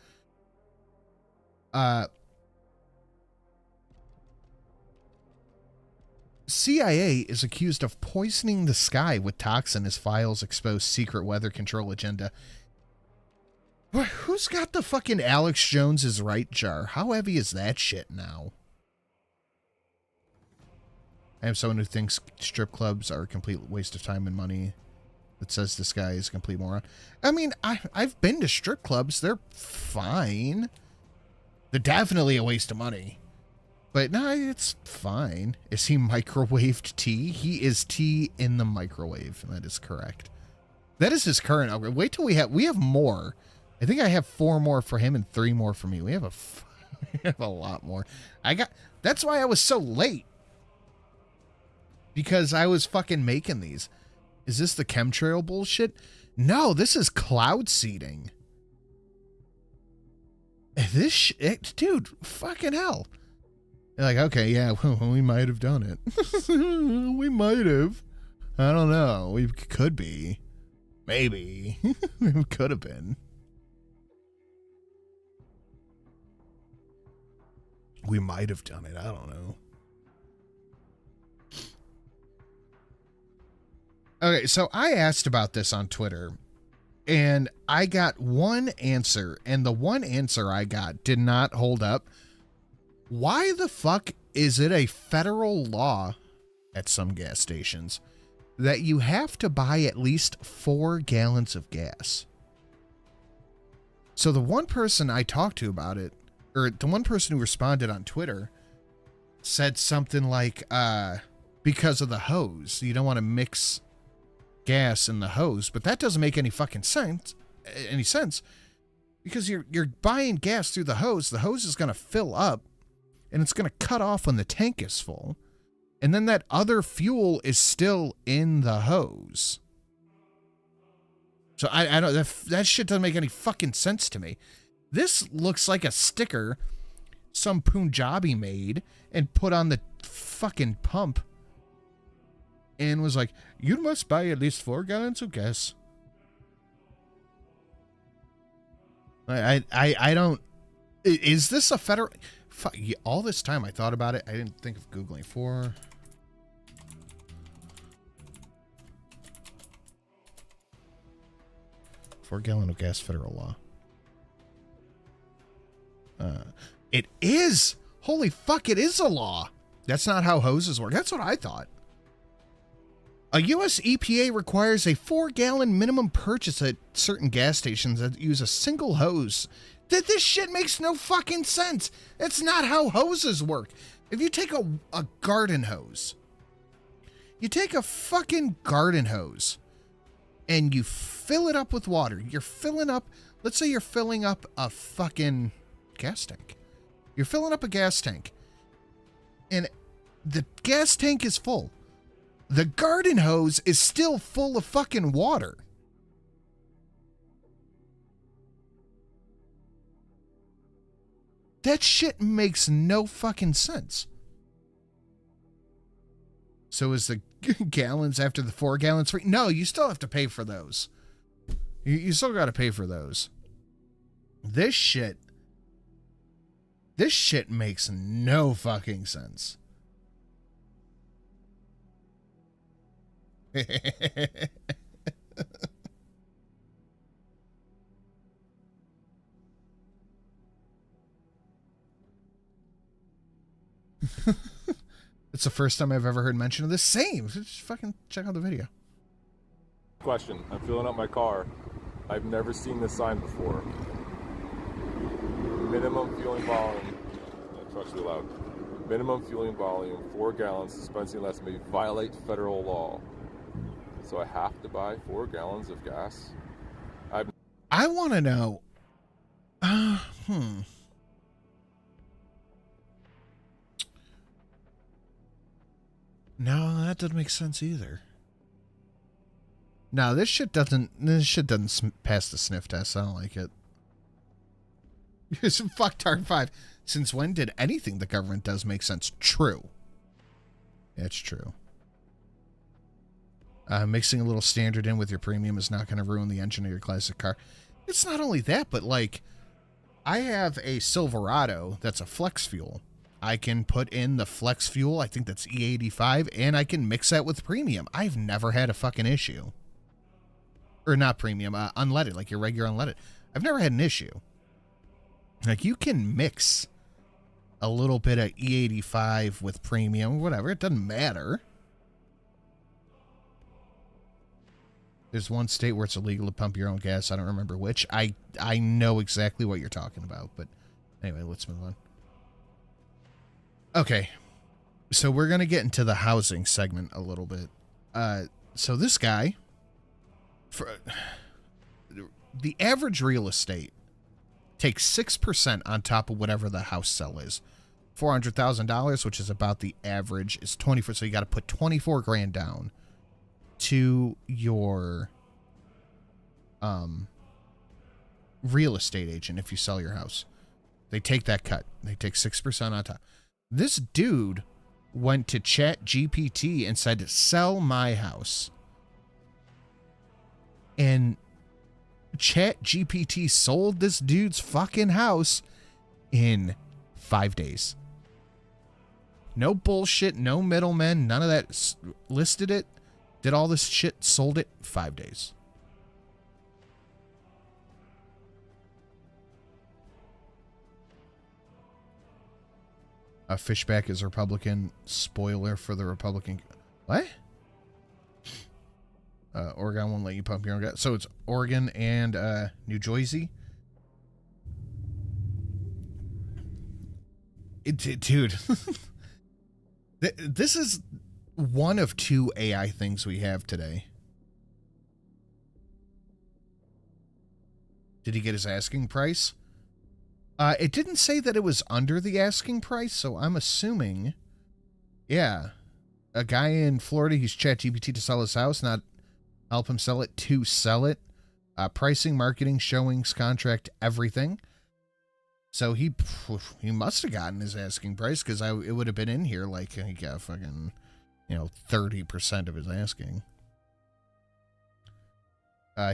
CIA is accused of poisoning the sky with toxin as files expose secret weather control agenda. Who's got the fucking Alex Jones's right jar? How heavy is that shit now? I have someone who thinks strip clubs are a complete waste of time and money. That says this guy is a complete moron. I mean, I've been to strip clubs. They're fine. They're definitely a waste of money. But no, it's fine. Is he microwaved tea? He is tea in the microwave. That is correct. That is his current upgrade. Wait till we have more. I think I have 4 more for him and 3 more for me. We have a lot more. That's why I was so late. Because I was fucking making these. Is this the chemtrail bullshit? No, this is cloud seeding. This shit, dude, fucking hell. You're like, okay, yeah, we might have done it. We might have. I don't know. We could be. Maybe. We could have been. We might have done it. I don't know. Okay, so I asked about this on Twitter, and I got one answer, and the one answer I got did not hold up. Why the fuck is it a federal law at some gas stations that you have to buy at least 4 gallons of gas? So the one person I talked to about it, or the one person who responded on Twitter, said something like, because of the hose. You don't want to mix gas in the hose, but that doesn't make any fucking sense. Because you're buying gas through the hose is going to fill up, and it's going to cut off when the tank is full, and then that other fuel is still in the hose. So I don't, that shit doesn't make any fucking sense to me. This looks like a sticker some Punjabi made and put on the fucking pump and was like, you must buy at least 4 gallons of gas. I don't... Is this a federal... All this time I thought about it, I didn't think of Googling 4 gallon of gas federal law. It is! Holy fuck, it is a law! That's not how hoses work. That's what I thought. A U.S. EPA requires a 4-gallon minimum purchase at certain gas stations that use a single hose. This shit makes no fucking sense. That's not how hoses work. If you take a garden hose, you take a fucking garden hose and you fill it up with water. You're filling up, let's say you're filling up a fucking gas tank. You're filling up a gas tank and the gas tank is full. The garden hose is still full of fucking water. That shit makes no fucking sense. So is the gallons after the 4 gallons free? No, you still have to pay for those. You still got to pay for those. This shit makes no fucking sense. It's the first time I've ever heard mention of this. Same. Just fucking check out the video. Question. I'm filling up my car. I've never seen this sign before. Minimum fueling volume. Trucks are loud. minimum fueling volume, 4 gallons, dispensing less may violate federal law. So I have to buy 4 gallons of gas? I want to know. No, that doesn't make sense either. No, this shit doesn't pass the sniff test. I don't like it. Here's some fucktard 5. Since when did anything the government does make sense? True. It's true. Mixing a little standard in with your premium is not going to ruin the engine of your classic car. It's not only that, but like, I have a Silverado that's a flex fuel. I can put in the flex fuel, I think that's E85, and I can mix that with premium. I've never had a fucking issue. Or not premium, unleaded, like your regular unleaded. I've never had an issue. Like, you can mix a little bit of E85 with premium, whatever. It doesn't matter. There's one state where it's illegal to pump your own gas. I don't remember which. I know exactly what you're talking about. But anyway, let's move on. Okay. So we're going to get into the housing segment a little bit. So this guy, for the average real estate, takes 6% on top of whatever the house sell is. $400,000, which is about the average, is 24. So you got to put 24 grand down to your real estate agent if you sell your house. They take that cut. They take 6% on top. This dude went to ChatGPT and said, sell my house. And ChatGPT sold this dude's fucking house in 5 days. No bullshit, no middlemen, none of that. Listed it, did all this shit, sold it, 5 days. Fishback is Republican. Spoiler for the Republican. What? Oregon won't let you pump your own gas. So it's Oregon and New Jersey. Dude. This is one of 2 AI things we have today. Did he get his asking price? It didn't say that it was under the asking price, so I'm assuming, yeah, a guy in Florida, he's ChatGPT to sell his house, not help him sell it, to sell it. Pricing, marketing, showings, contract, everything. So he must have gotten his asking price, because it would have been in here like he got fucking, 30% of his asking.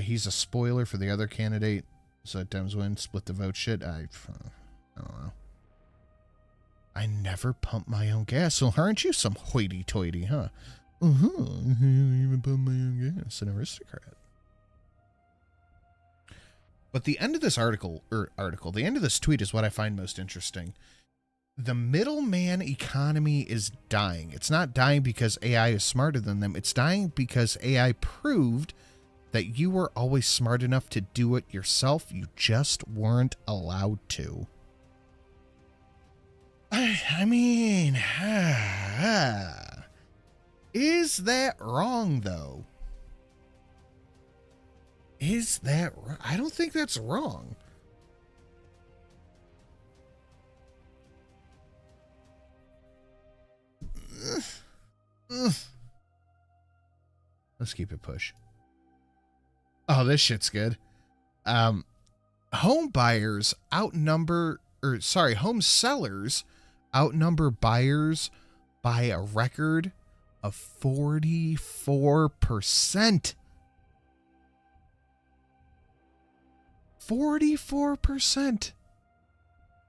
He's a spoiler for the other candidate. So Dems win, split the vote shit. I don't know. I never pump my own gas, so aren't you some hoity-toity, huh? I even pump my own gas, an aristocrat. But the end of this the end of this tweet is what I find most interesting. The middleman economy is dying. It's not dying because AI is smarter than them. It's dying because AI proved that you were always smart enough to do it yourself. You just weren't allowed to. I mean, is that wrong, though? Is that wrong? I don't think that's wrong. Let's keep it push. Oh, this shit's good. Home sellers outnumber buyers by a record of 44%. 44%.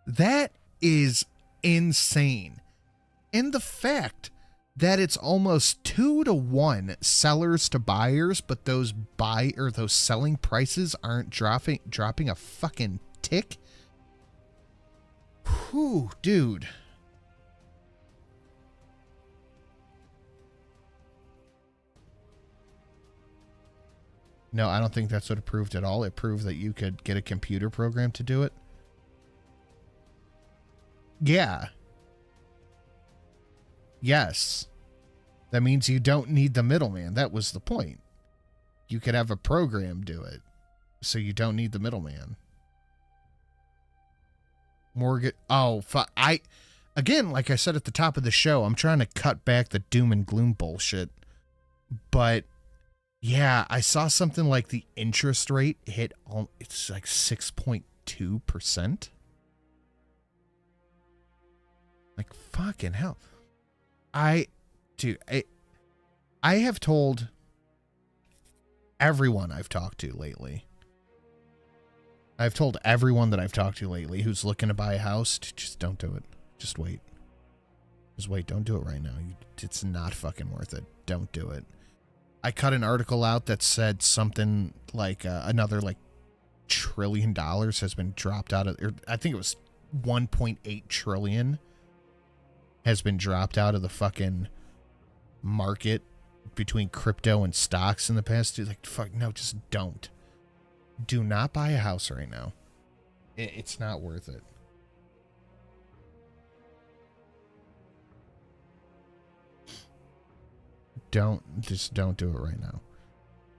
That is insane. And the fact that it's almost 2-to-1 sellers to buyers, but those selling prices aren't dropping a fucking tick. Whew, dude. No, I don't think that's what it proved at all. It proved that you could get a computer program to do it. Yeah. Yes. That means you don't need the middleman. That was the point. You could have a program do it, so you don't need the middleman. Mortgage. Oh, fuck. Again, like I said at the top of the show, I'm trying to cut back the doom and gloom bullshit. But, yeah, I saw something like the interest rate hit, it's like 6.2%. Like, fucking hell. I have told everyone I've talked to lately. I've told everyone that I've talked to lately who's looking to buy a house, just don't do it. Just wait. Just wait. Don't do it right now. It's not fucking worth it. Don't do it. I cut an article out that said something like another like $1 trillion has been dropped out of, or I think it was 1.8 trillion has been dropped out of the fucking market between crypto and stocks in the past. Dude, like, fuck, no, just don't. Do not buy a house right now. It's not worth it. Just don't do it right now.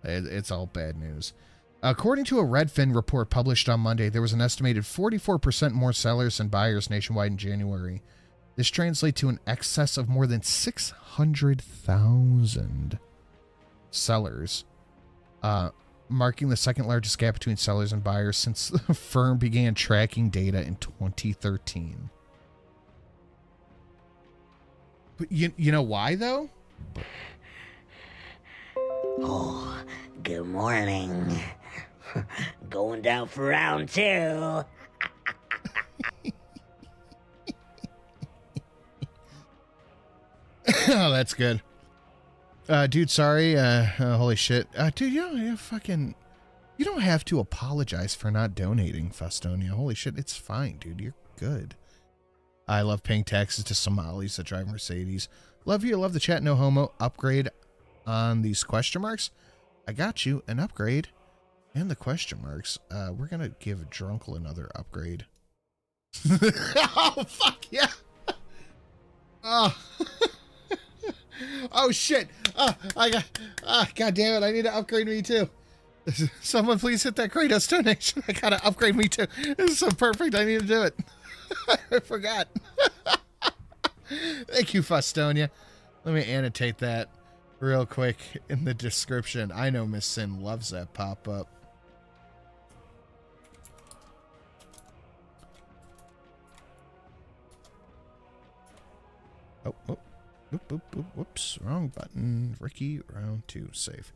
It's all bad news. According to a Redfin report published on Monday, there was an estimated 44% more sellers than buyers nationwide in January. This translates to an excess of more than 600,000 sellers, marking the second largest gap between sellers and buyers since the firm began tracking data in 2013. But you know why, though? Oh, good morning. Going down for round 2. Oh, that's good. Dude, sorry. Holy shit. Dude, you don't have to apologize for not donating, Fustonia. Holy shit, it's fine, dude. You're good. I love paying taxes to Somalis that drive Mercedes. Love you. Love the chat. No homo. Upgrade on these question marks. I got you an upgrade. And the question marks. We're going to give Drunkle another upgrade. Oh, fuck yeah. Oh. Oh, shit. God damn it. I need to upgrade me, too. Someone please hit that Kratos donation. I gotta upgrade me, too. This is so perfect. I need to do it. I forgot. Thank you, Fustonia. Let me annotate that real quick in the description. I know Miss Sin loves that pop-up. Oh. Whoops, wrong button. Ricky, round 2, save.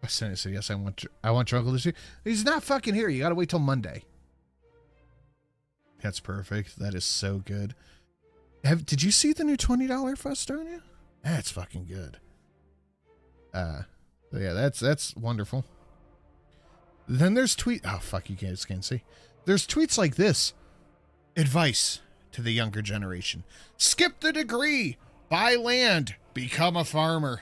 Fustonia said, yes, I want your uncle to see. He's not fucking here. You gotta wait till Monday. That's perfect. That is so good. Did you see the new $20 Fustonia? That's fucking good. Yeah, that's wonderful. Then there's oh fuck, you can't see. There's tweets like this. Advice to the younger generation. Skip the degree. Buy land. Become a farmer.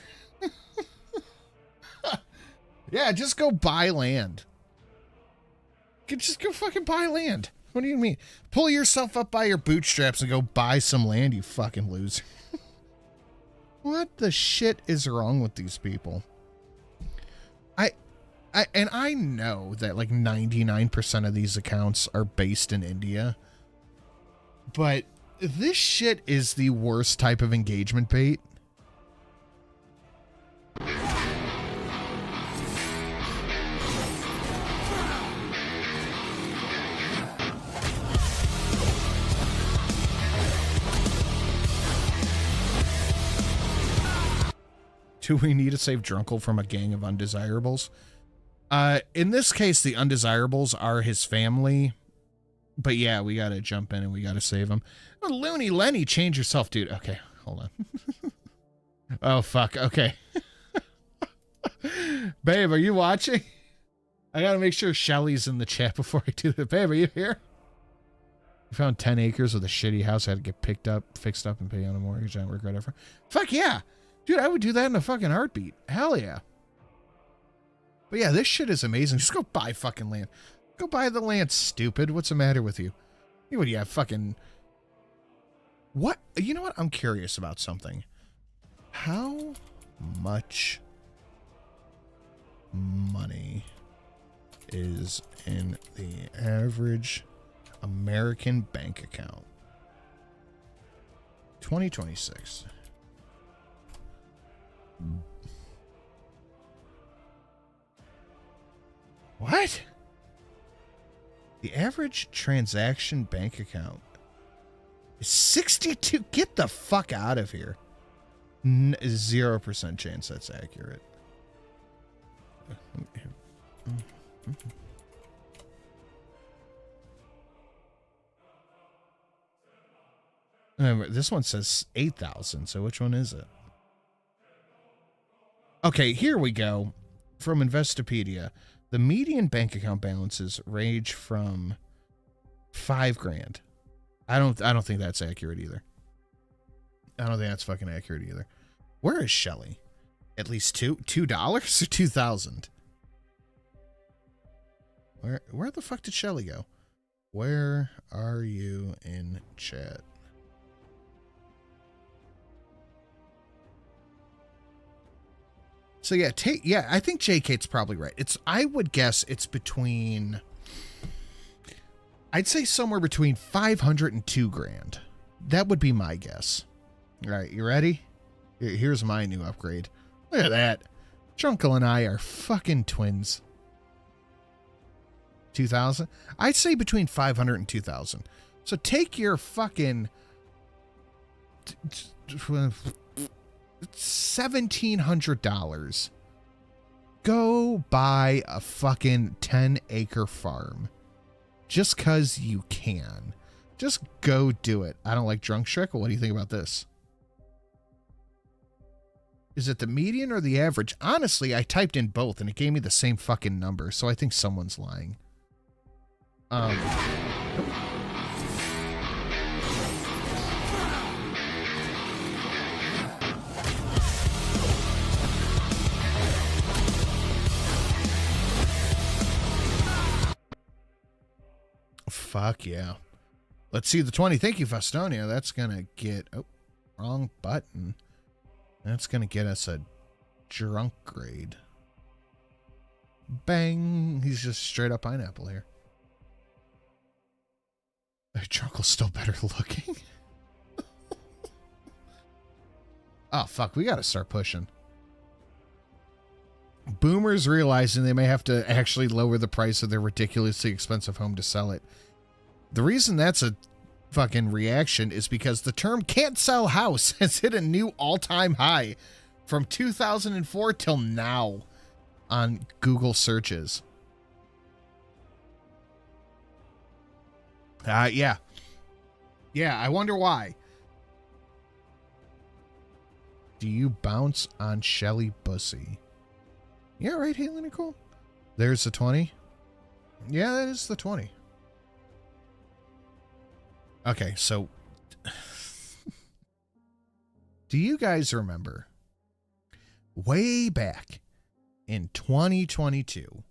Yeah, just go buy land. Just go fucking buy land. What do you mean? Pull yourself up by your bootstraps and go buy some land, you fucking loser. What the shit is wrong with these people? I know that like 99% of these accounts are based in India. But this shit is the worst type of engagement bait. Do we need to save Drunkle from a gang of undesirables? In this case, the undesirables are his family. But yeah, we gotta jump in and we gotta save him. Oh, Looney Lenny, change yourself, dude. Okay, hold on. Oh, fuck. Okay. Babe, are you watching? I gotta make sure Shelly's in the chat before I do that. Babe, are you here? We found 10 acres with a shitty house. I had to get fixed up, and pay on a mortgage. I don't regret it. Fuck yeah. Dude, I would do that in a fucking heartbeat. Hell yeah. But yeah, this shit is amazing. Just go buy fucking land. Go buy the land, stupid. What's the matter with you? What do you have, fucking What? You know what? I'm curious about something. How much money is in the average American bank account? 2026. What? The average transaction bank account is 62. Get the fuck out of here. 0% chance that's accurate. Remember, this one says 8,000, so which one is it? Okay, here we go. From Investopedia, the median bank account balances range from $5,000. I don't think that's accurate either. I don't think that's fucking accurate either. Where is Shelly? At least $2 or 2,000? Where the fuck did Shelly go? Where are you in chat? So yeah, I think J-Kate's probably right. I would guess it's between, I'd say somewhere between 500 and $2,000. That would be my guess. All right, you ready? Here's my new upgrade. Look at that. Junkle and I are fucking twins. 2,000? I'd say between 500 and 2,000. So take your fucking $1,700. Go buy a fucking 10-acre farm. Just because you can. Just go do it. I don't like drunk Shrick. What do you think about this? Is it the median or the average? Honestly, I typed in both and it gave me the same fucking number, so I think someone's lying. Fuck yeah. Let's see the 20. Thank you, Festonia. That's gonna get... Oh, wrong button. That's gonna get us a drunk grade. Bang. He's just straight up pineapple here. Drunkle's still better looking. Oh, fuck. We gotta start pushing. Boomers realizing they may have to actually lower the price of their ridiculously expensive home to sell it. The reason that's a fucking reaction is because the term "can't sell house" has hit a new all-time high from 2004 till now on Google searches. Yeah. Yeah, I wonder why. Do you bounce on Shelly Bussy? Yeah, right, Haley Nicole? There's the 20. Yeah, that is the 20. Okay, so do you guys remember way back in 2022,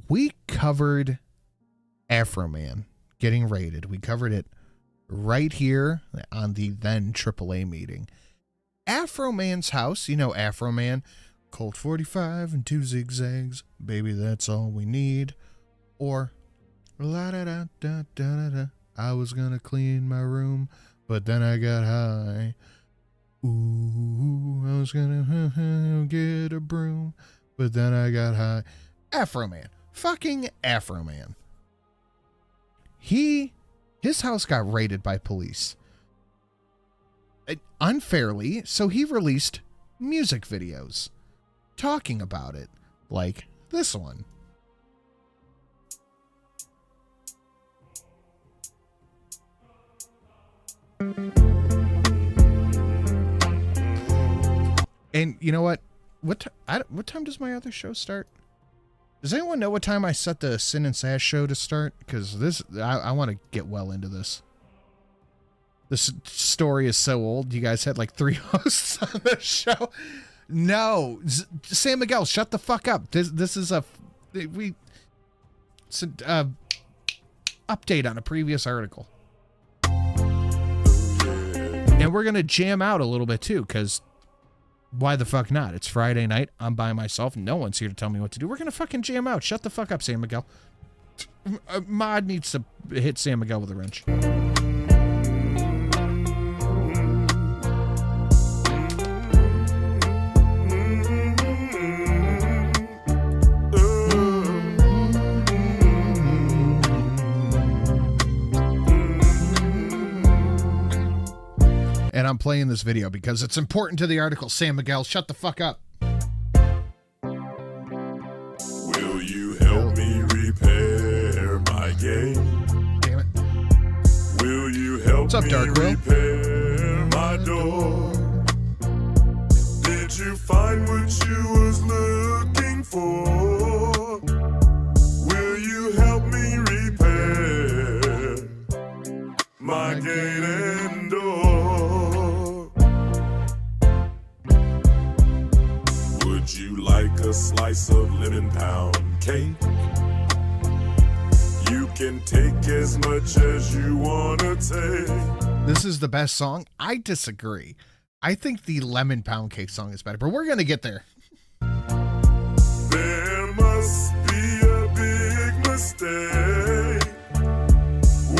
we covered AFROMAN getting raided. We covered it right here on the then AAA meeting. AFROMAN's house, you know AFROMAN, Colt 45 and 2 zigzags, baby, that's all we need. Or la da da da da da. I was gonna clean my room, but then I got high. Ooh, I was gonna get a broom, but then I got high. AFROMAN. Fucking AFROMAN. His house got raided by police. Unfairly, so he released music videos talking about it, like this one. And you know what? What time does my other show start? Does anyone know what time I set the Sin and Sash show to start? Because I want to get well into this. This story is so old. You guys had like 3 hosts on the show. No, San Miguel, shut the fuck up. This is it's an update on a previous article. And we're going to jam out a little bit too, because why the fuck not? It's Friday night. I'm by myself. No one's here to tell me what to do. We're going to fucking jam out. Shut the fuck up, San Miguel. Mod needs to hit San Miguel with a wrench. And I'm playing this video because it's important to the article. San Miguel, shut the fuck up. Will you help me repair my game? Damn it. Will you help What's up, me Dark Will? repair my door? Did you find what you was looking for? Will you help me repair my gate and door? Would you like a slice of lemon pound cake? You can take as much as you want to take. This is the best song? I disagree. I think the Lemon Pound Cake song is better, but we're going to get there. There must be a big mistake.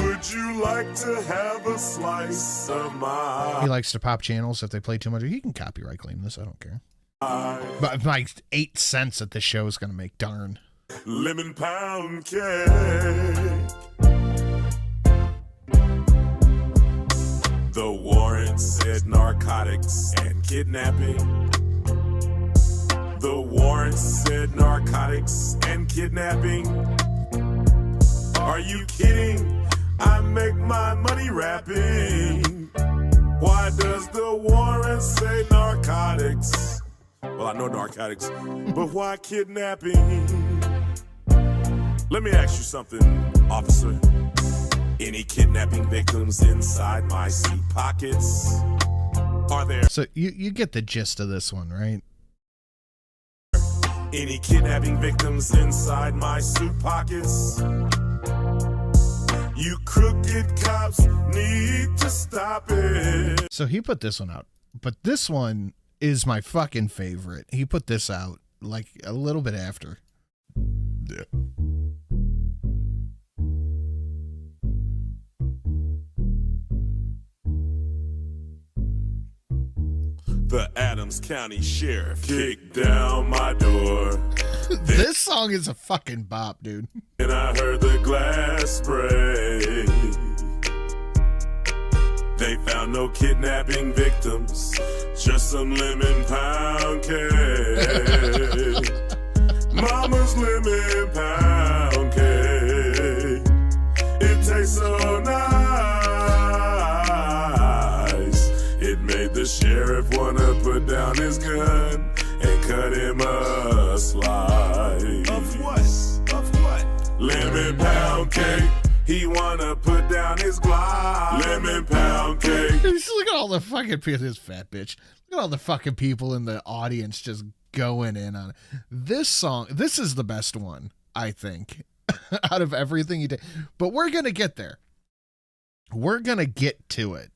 Would you like to have a slice of my... He likes to pop channels if they play too much. He can copyright claim this. I don't care. But my 8 cents that this show is going to make, darn. Lemon pound cake. The warrant said narcotics and kidnapping. The warrant said narcotics and kidnapping. Are you kidding? I make my money rapping. Why does the warrant say narcotics? Well, I know narcotics, but why kidnapping? Let me ask you something, officer. Any kidnapping victims inside my suit pockets? Are there... So you get the gist of this one, right? Any kidnapping victims inside my suit pockets? You crooked cops need to stop it. So he put this one out, but this one is my fucking favorite. He put this out like a little bit after. Yeah. The Adams County Sheriff kicked down my door. This song is a fucking bop, dude. And I heard the glass spray. They found no kidnapping victims, just some lemon pound cake. Mama's lemon pound cake. It tastes so nice. It made the sheriff wanna put down his gun and cut him a slice. Of what? Of what? Lemon pound cake. He wanna put down his Glock. Lemon pound cake. Just look at all the fucking people. This fat bitch. Look at all the fucking people in the audience just going in on it. This song, this is the best one, I think, out of everything he did. But we're gonna get there. We're gonna get to it.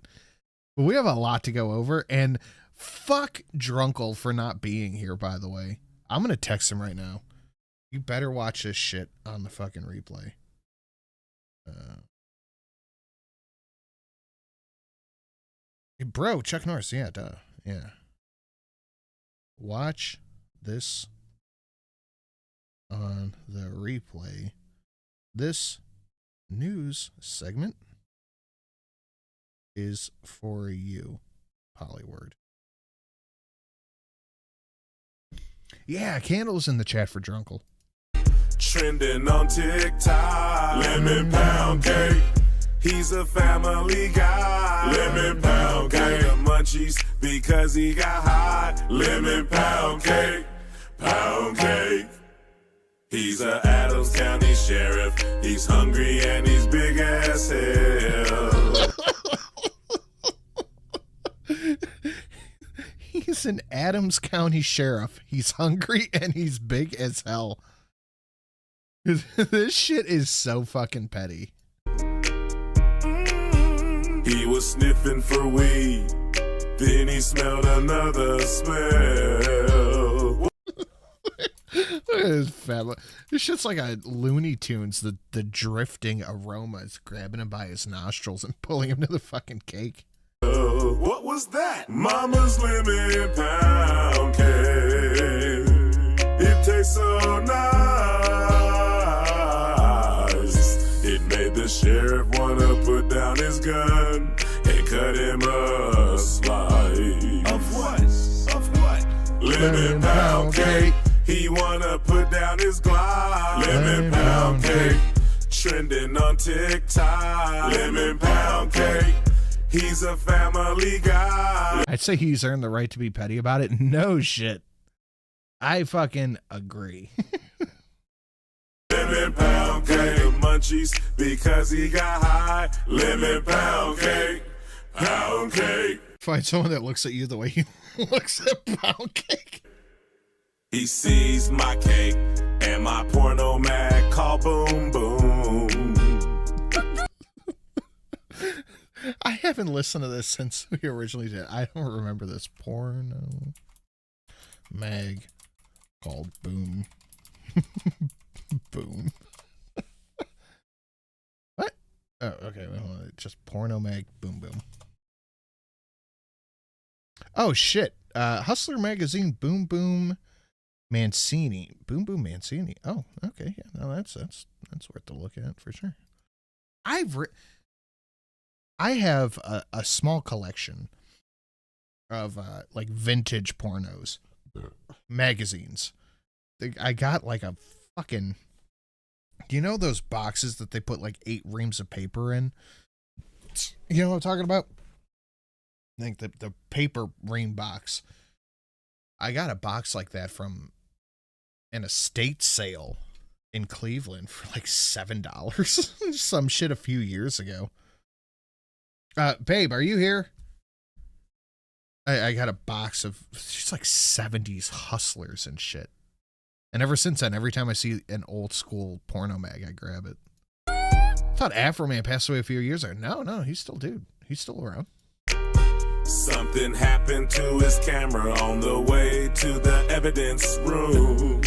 We have a lot to go over, and fuck Drunkle for not being here, by the way. I'm gonna text him right now. You better watch this shit on the fucking replay. Hey, bro, Chuck Norris, yeah, duh, yeah. Watch this on the replay. This news segment is for you, Polyword. Yeah, Candle's in the chat for Drunkle. Trending on TikTok. Lemon pound cake. He's a family guy. Lemon pound cake. The munchies because he got hot. Lemon pound cake. Pound cake. He's a Adams County Sheriff. He's hungry and he's big as hell. He's an Adams County Sheriff. He's hungry and he's big as hell. This shit is so fucking petty. He was sniffing for weed. Then he smelled another smell. Look at this fella. This shit's like a Looney Tunes, the drifting aromas, grabbing him by his nostrils and pulling him to the fucking cake. What was that? Mama's lemon pound cake. It tastes so nice. It made the sheriff wanna put down his gun and cut him a slice. Of what? Of what? Lemon pound cake. He wanna put down his Glock. Lemon pound cake. Trending on TikTok. Lemon pound cake. He's a family guy. I'd say he's earned the right to be petty about it. No shit. I fucking agree. Lemon pound cake. Munchies because he got high. Lemon pound cake. Pound cake. Find someone that looks at you the way he looks at pound cake. He sees my cake and my porno mag call boom boom. I haven't listened to this since we originally did. I don't remember this. Porno mag called boom. Boom. What? Oh, okay. Well, just porno mag boom boom. Oh shit. Hustler magazine boom boom. Mancini. Boom Boom Mancini. Oh, okay. Yeah, no, that's worth the look at for sure. I have a small collection of like vintage pornos magazines. I got like a fucking, do you know those boxes that they put like 8 reams of paper in? You know what I'm talking about? I think the paper ream box. I got a box like that from an estate sale in Cleveland for like $7. Some shit a few years ago. Babe, are you here? I got a box of just like 70s hustlers and shit. And ever since then, every time I see an old school porno mag, I grab it. I thought AFROMAN passed away a few years ago. No, he's still dude. He's still around. Something happened to his camera on the way to the evidence room.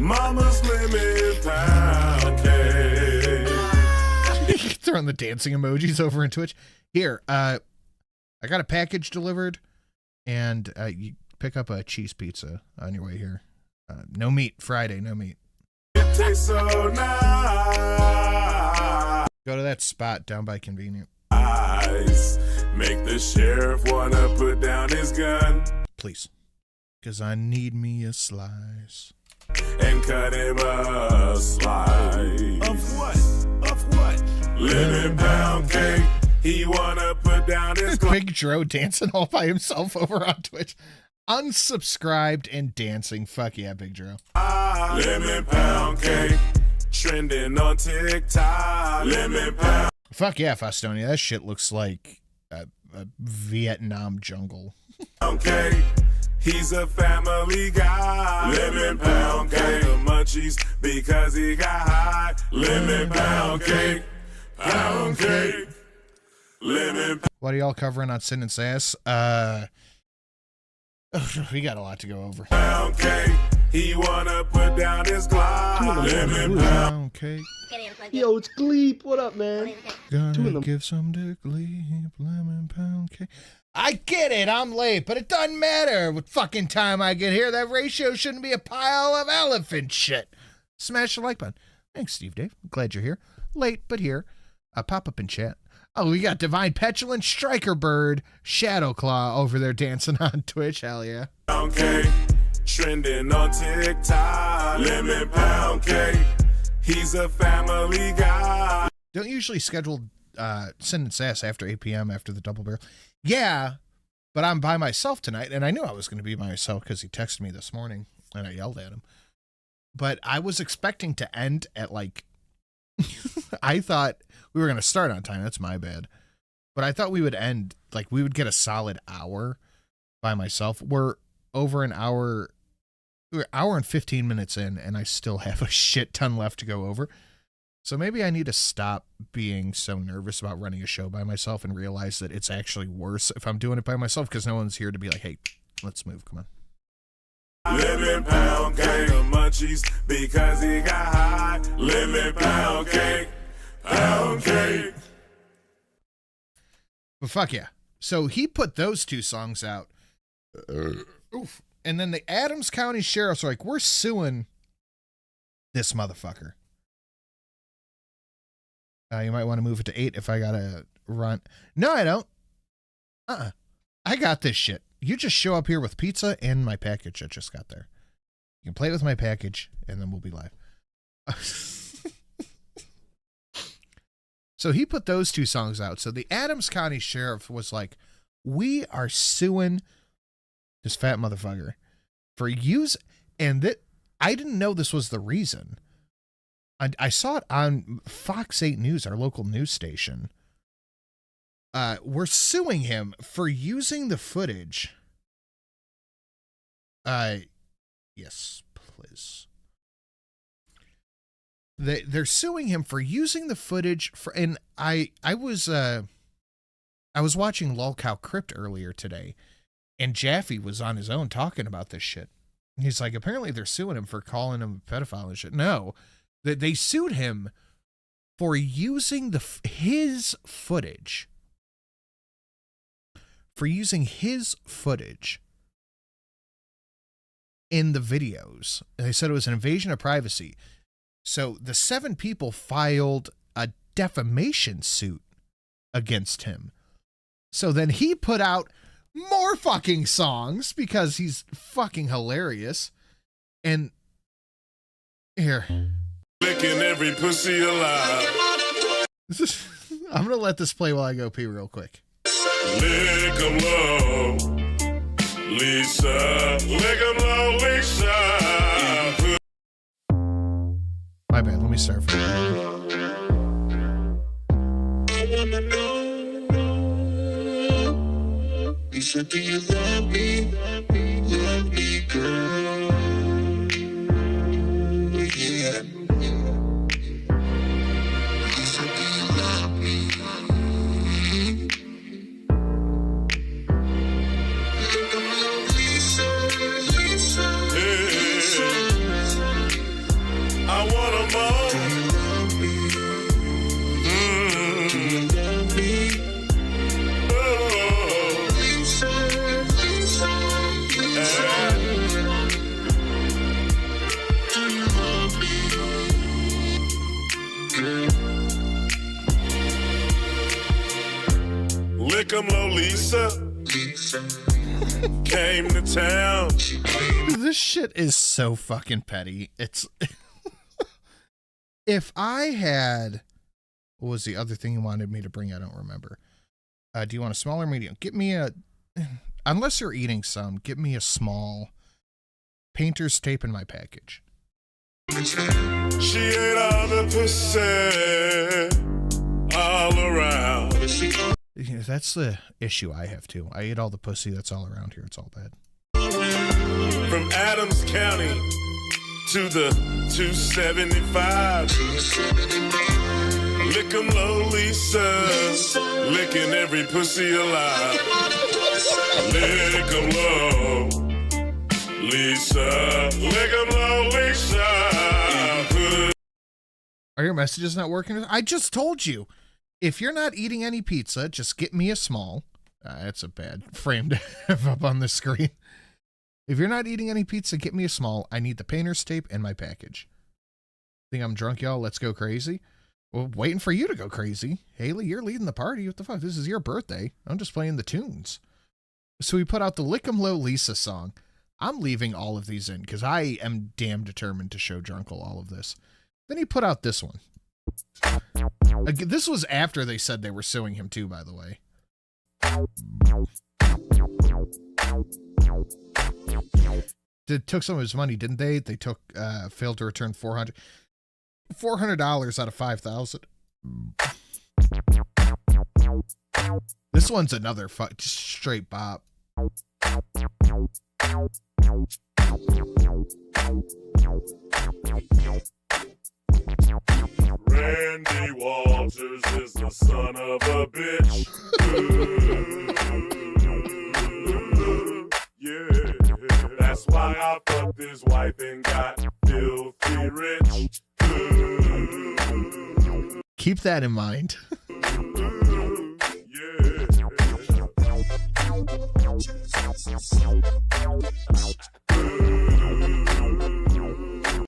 Mama's lemon pound cake. Throwing the dancing emojis over in Twitch. Here, I got a package delivered, and you pick up a cheese pizza on your way here. No meat, Friday, no meat. It tastes so nice. Go to that spot down by Convenient. Make the sheriff wanna put down his gun. Please. Because I need me a slice. And cut him a slice. Of what? Of what? Lemon pound cake. He wanna put down his Big Dro dancing all by himself over on Twitch. Unsubscribed and dancing. Fuck yeah, Big Dro. Lemon pound cake. Trending on TikTok. Lemon pound. Fuck yeah, Fostonia. That shit looks like a Vietnam jungle. Okay, he's a family guy. Lemon pound cake. The munchies because he got high. Lemon pound cake. Pound cake. Lemon. What are y'all covering on Sin and Sass? We got a lot to go over. Pound cake. He wanna put down his Glock. Lemon pound cake. Yo, it's Gleep. What up, man? Gonna give some to Gleep. Lemon pound cake. I get it, I'm late, but it doesn't matter what fucking time I get here. That ratio shouldn't be a pile of elephant shit. Smash the like button. Thanks, Steve Dave. Glad you're here. Late, but here. Pop up in chat. Oh, we got Divine Petulant, Striker Bird, Shadowclaw over there dancing on Twitch. Hell yeah. Pound cake. Trending on TikTok. Lemon pound cake. He's a family guy. Don't usually schedule Sin and Sass after 8 p.m. after the double barrel. Yeah, but I'm by myself tonight, and I knew I was going to be by myself because he texted me this morning, and I yelled at him. But I was expecting to end at like... I thought we were going to start on time. That's my bad. But I thought we would end, like we would get a solid hour by myself. We're over an hour... We're an hour and 15 minutes in, and I still have a shit ton left to go over. So maybe I need to stop being so nervous about running a show by myself and realize that it's actually worse if I'm doing it by myself because no one's here to be like, hey, let's move. Come on. Lemon pound cake, the munchies because he got high. Lemon pound cake, pound cake. But fuck yeah. So he put those two songs out. Oof. And then the Adams County Sheriff's are like, we're suing this motherfucker. You might want to move it to 8 if I gotta run. No, I don't. I got this shit. You just show up here with pizza and my package that just got there. You can play with my package, and then we'll be live. So he put those two songs out. So the Adams County Sheriff was like, we are suing this fat motherfucker for use, and that I didn't know this was the reason. I saw it on Fox 8 News, our local news station. We're suing him for using the footage. Yes, please. They're suing him for using the footage for, and I was watching Lolcow Crypt earlier today, and Jaffe was on his own talking about this shit. He's like, apparently they're suing him for calling him a pedophile and shit. No. They sued him for using his footage. For using his footage in the videos. They said it was an invasion of privacy. So the 7 people filed a defamation suit against him. So then he put out more fucking songs because he's fucking hilarious. And here. Licking every pussy alive. I'm gonna let this play while I go pee real quick. Lick 'em low, Lisa. Lick 'em low, Lisa. My bad. Let me start from Lisa, do you love me? Love me, girl. Yeah. Lick 'em low, Lisa. Came to town. This shit is so fucking petty. It's if I had, what was the other thing you wanted me to bring? I don't remember. Do you want a small or medium? Get me a, unless you're eating some, get me a small painter's tape in my package. She ate all the pussy all around. Yeah, that's the issue I have too. I ate all the pussy that's all around here. It's all bad. From Adams County to the 275. Lick 'em low, Lisa. Licking every pussy alive. Lick 'em low, Lisa. Lick 'em low, Lisa. Are your messages not working? I just told you. If you're not eating any pizza, just get me a small. That's a bad frame to have up on the screen. If you're not eating any pizza, get me a small. I need the painter's tape and my package. Think I'm drunk, y'all? Let's go crazy. Well, waiting for you to go crazy. Haley, you're leading the party. What the fuck? This is your birthday. I'm just playing the tunes. So we put out the Lick 'em Low Lisa song. I'm leaving all of these in because I am damn determined to show Drunkle all of this. Then he put out this one. This was after they said they were suing him too, by the way. They took some of his money, didn't they? They took, failed to return $400 out of $5,000. This one's another just straight bop. Randy Walters is the son of a bitch. Ooh, yeah, that's why I fucked his wife and got filthy rich. Ooh, Keep that in mind. yeah.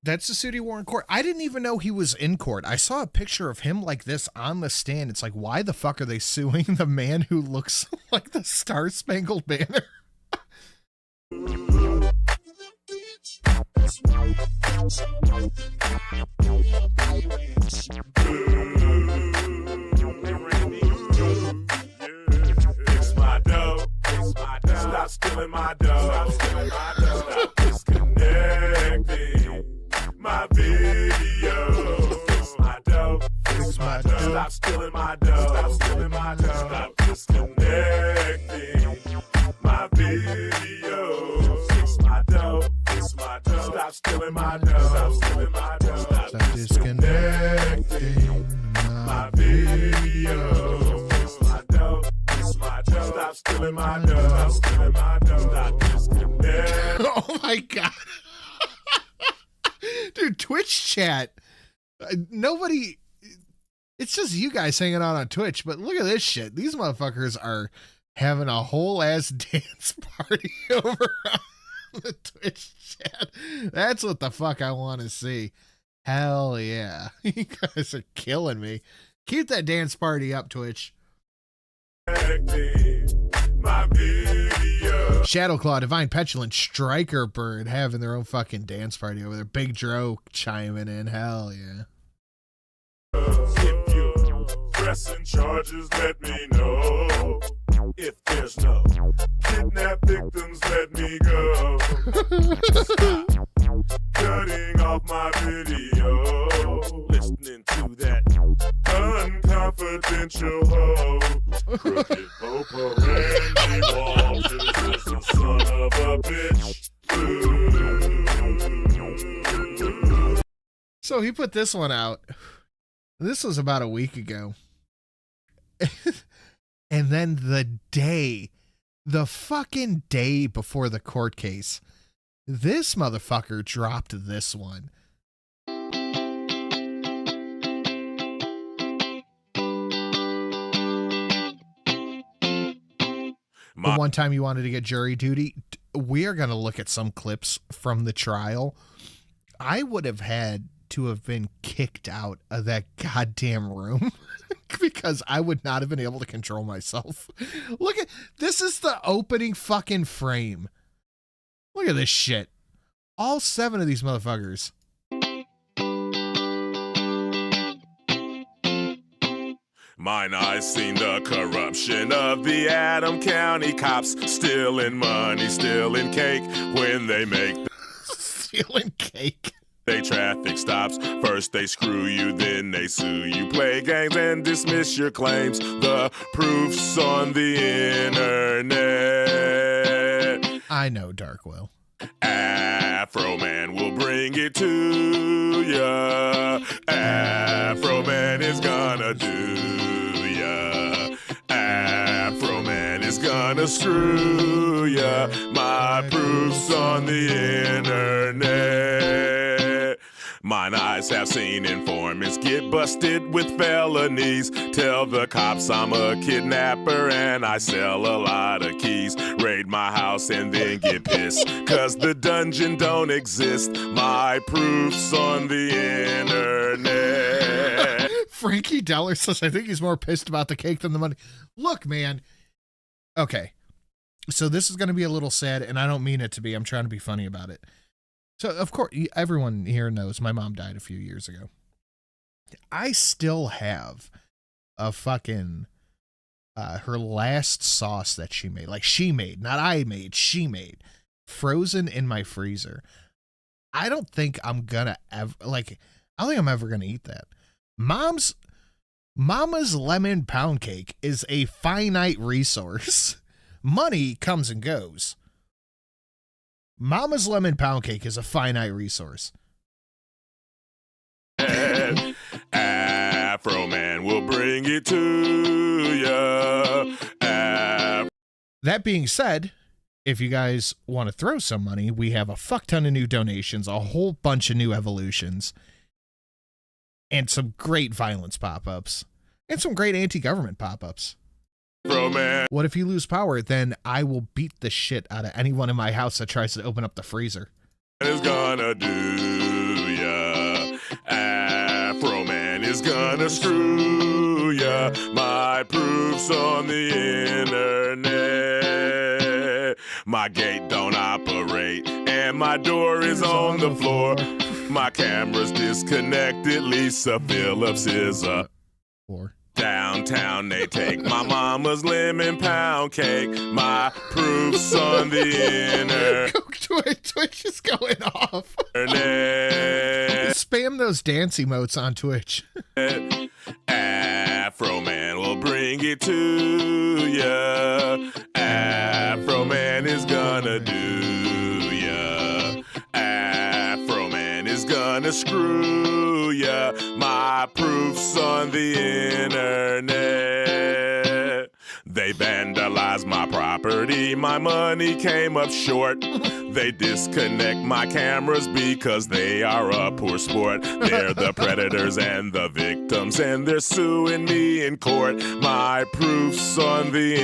That's the suit he wore in court. I didn't even know he was in court. I saw a picture of him like this on the stand. It's like, why the fuck are they suing the man who looks like the Star Spangled Banner? Fix my dough. Stop stealing my dough. Stop disconnecting my video. Fix my dough. Stop stealing my dough. Stop disconnecting my video. Fix my dough. Stop stealing my dough. Stop disconnecting my video. Fix my dough. Stop stealing my dough. Stop disconnecting. Oh my God. Dude, Twitch chat. Nobody. It's just you guys hanging out on Twitch, but look at this shit. These motherfuckers are having a whole ass dance party over on the Twitch chat. That's what the fuck I want to see. Hell yeah. You guys are killing me. Keep that dance party up, Twitch. My video. Shadowclaw, Divine Petulant, Striker Bird having their own fucking dance party over there. Big Dro chiming in. Hell yeah. If you're pressing charges, let me know. If there's no kidnap victims, let me go. Stop cutting off my video. Listening to that unconfidential hoe. Crooked Popo Randy Walters is the son of a bitch. Ooh. So he put this one out. This was about a week ago. And then the fucking day before the court case, this motherfucker dropped this one. The one time you wanted to get jury duty, we are going to look at some clips from the trial. I would have had to have been kicked out of that goddamn room because I would not have been able to control myself. Look at this is the opening fucking frame. Look at this shit. All 7 of these motherfuckers. Mine eyes seen the corruption of the Adam County cops, stealing money, stealing cake when they make stealing cake. They traffic stops. First they screw you, then they sue you. Play games and dismiss your claims. The proof's on the internet. I know, Darkwell. AFROMAN will bring it to ya. AFROMAN is gonna do ya. AFROMAN is gonna screw ya. My proof's on the internet. Mine eyes have seen informants get busted with felonies. Tell the cops I'm a kidnapper and I sell a lot of keys. Raid my house and then get pissed, cause the dungeon don't exist. My proof's on the internet. Frankie Deller says, I think he's more pissed about the cake than the money. Look, man. Okay. So this is going to be a little sad, and I don't mean it to be. I'm trying to be funny about it. So, of course, everyone here knows my mom died a few years ago. I still have a fucking, her last sauce that she made. Like, she made, not I made, she made. Frozen in my freezer. I don't think I'm gonna ever, like, I don't think I'm ever gonna eat that. Mama's lemon pound cake is a finite resource. Money comes and goes. Mama's lemon pound cake is a finite resource. it to ya. That being said, if you guys want to throw some money, we have a fuck ton of new donations, a whole bunch of new evolutions, and some great violence pop-ups, and some great anti-government pop-ups. Afroman What if you lose power? Then I will beat the shit out of anyone in my house that tries to open up the freezer. is gonna do ya. Afroman is gonna screw ya. My proof's on the internet. My gate don't operate, and my door is on the floor. My camera's disconnected. Lisa Phillips is a downtown. They take my mama's lemon pound cake. My proof's on the internet. Twitch is going off. Spam those dance emotes on Twitch. Afroman will bring it to ya. Afroman is gonna do ya. Afroman is gonna screw ya. My proof's on the internet. They vandalized my property, my money came up short. They disconnect my cameras because they are a poor sport. They're the predators and the victims, and they're suing me in court. My proof's on the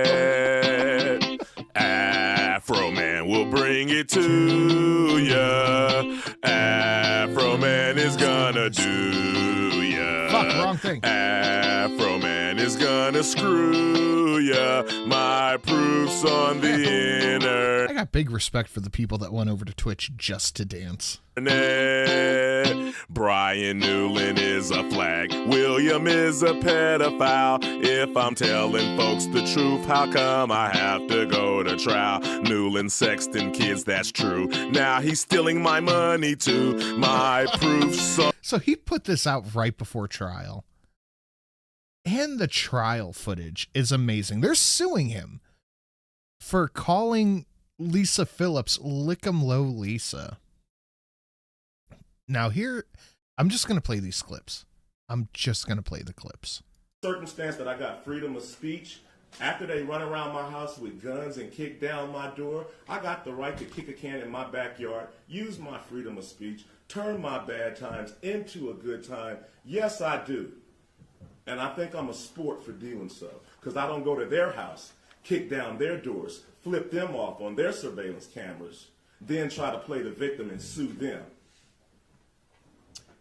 internet. Afroman will bring it to ya. Afroman is gonna do ya. Fuck, wrong thing. Afroman is gonna screw ya. My proof's on the internet. I got big respect for the people that went over to Twitch just to dance. Brian Newland is a flag. William is a pedophile. If I'm telling folks the truth, how come I have to go to trial? Newland sexting kids, that's true. Now he's stealing my money too. My proof's on. So he put this out right before trial. And the trial footage is amazing. They're suing him for calling Lisa Phillips Lick'em Low Lisa. Now here, I'm just going to play these clips. I'm just going to play the clips. Circumstance that I got freedom of speech. After they run around my house with guns and kick down my door, I got the right to kick a can in my backyard, use my freedom of speech, turn my bad times into a good time. Yes, I do. And I think I'm a sport for doing so, because I don't go to their house, kick down their doors, flip them off on their surveillance cameras, then try to play the victim and sue them.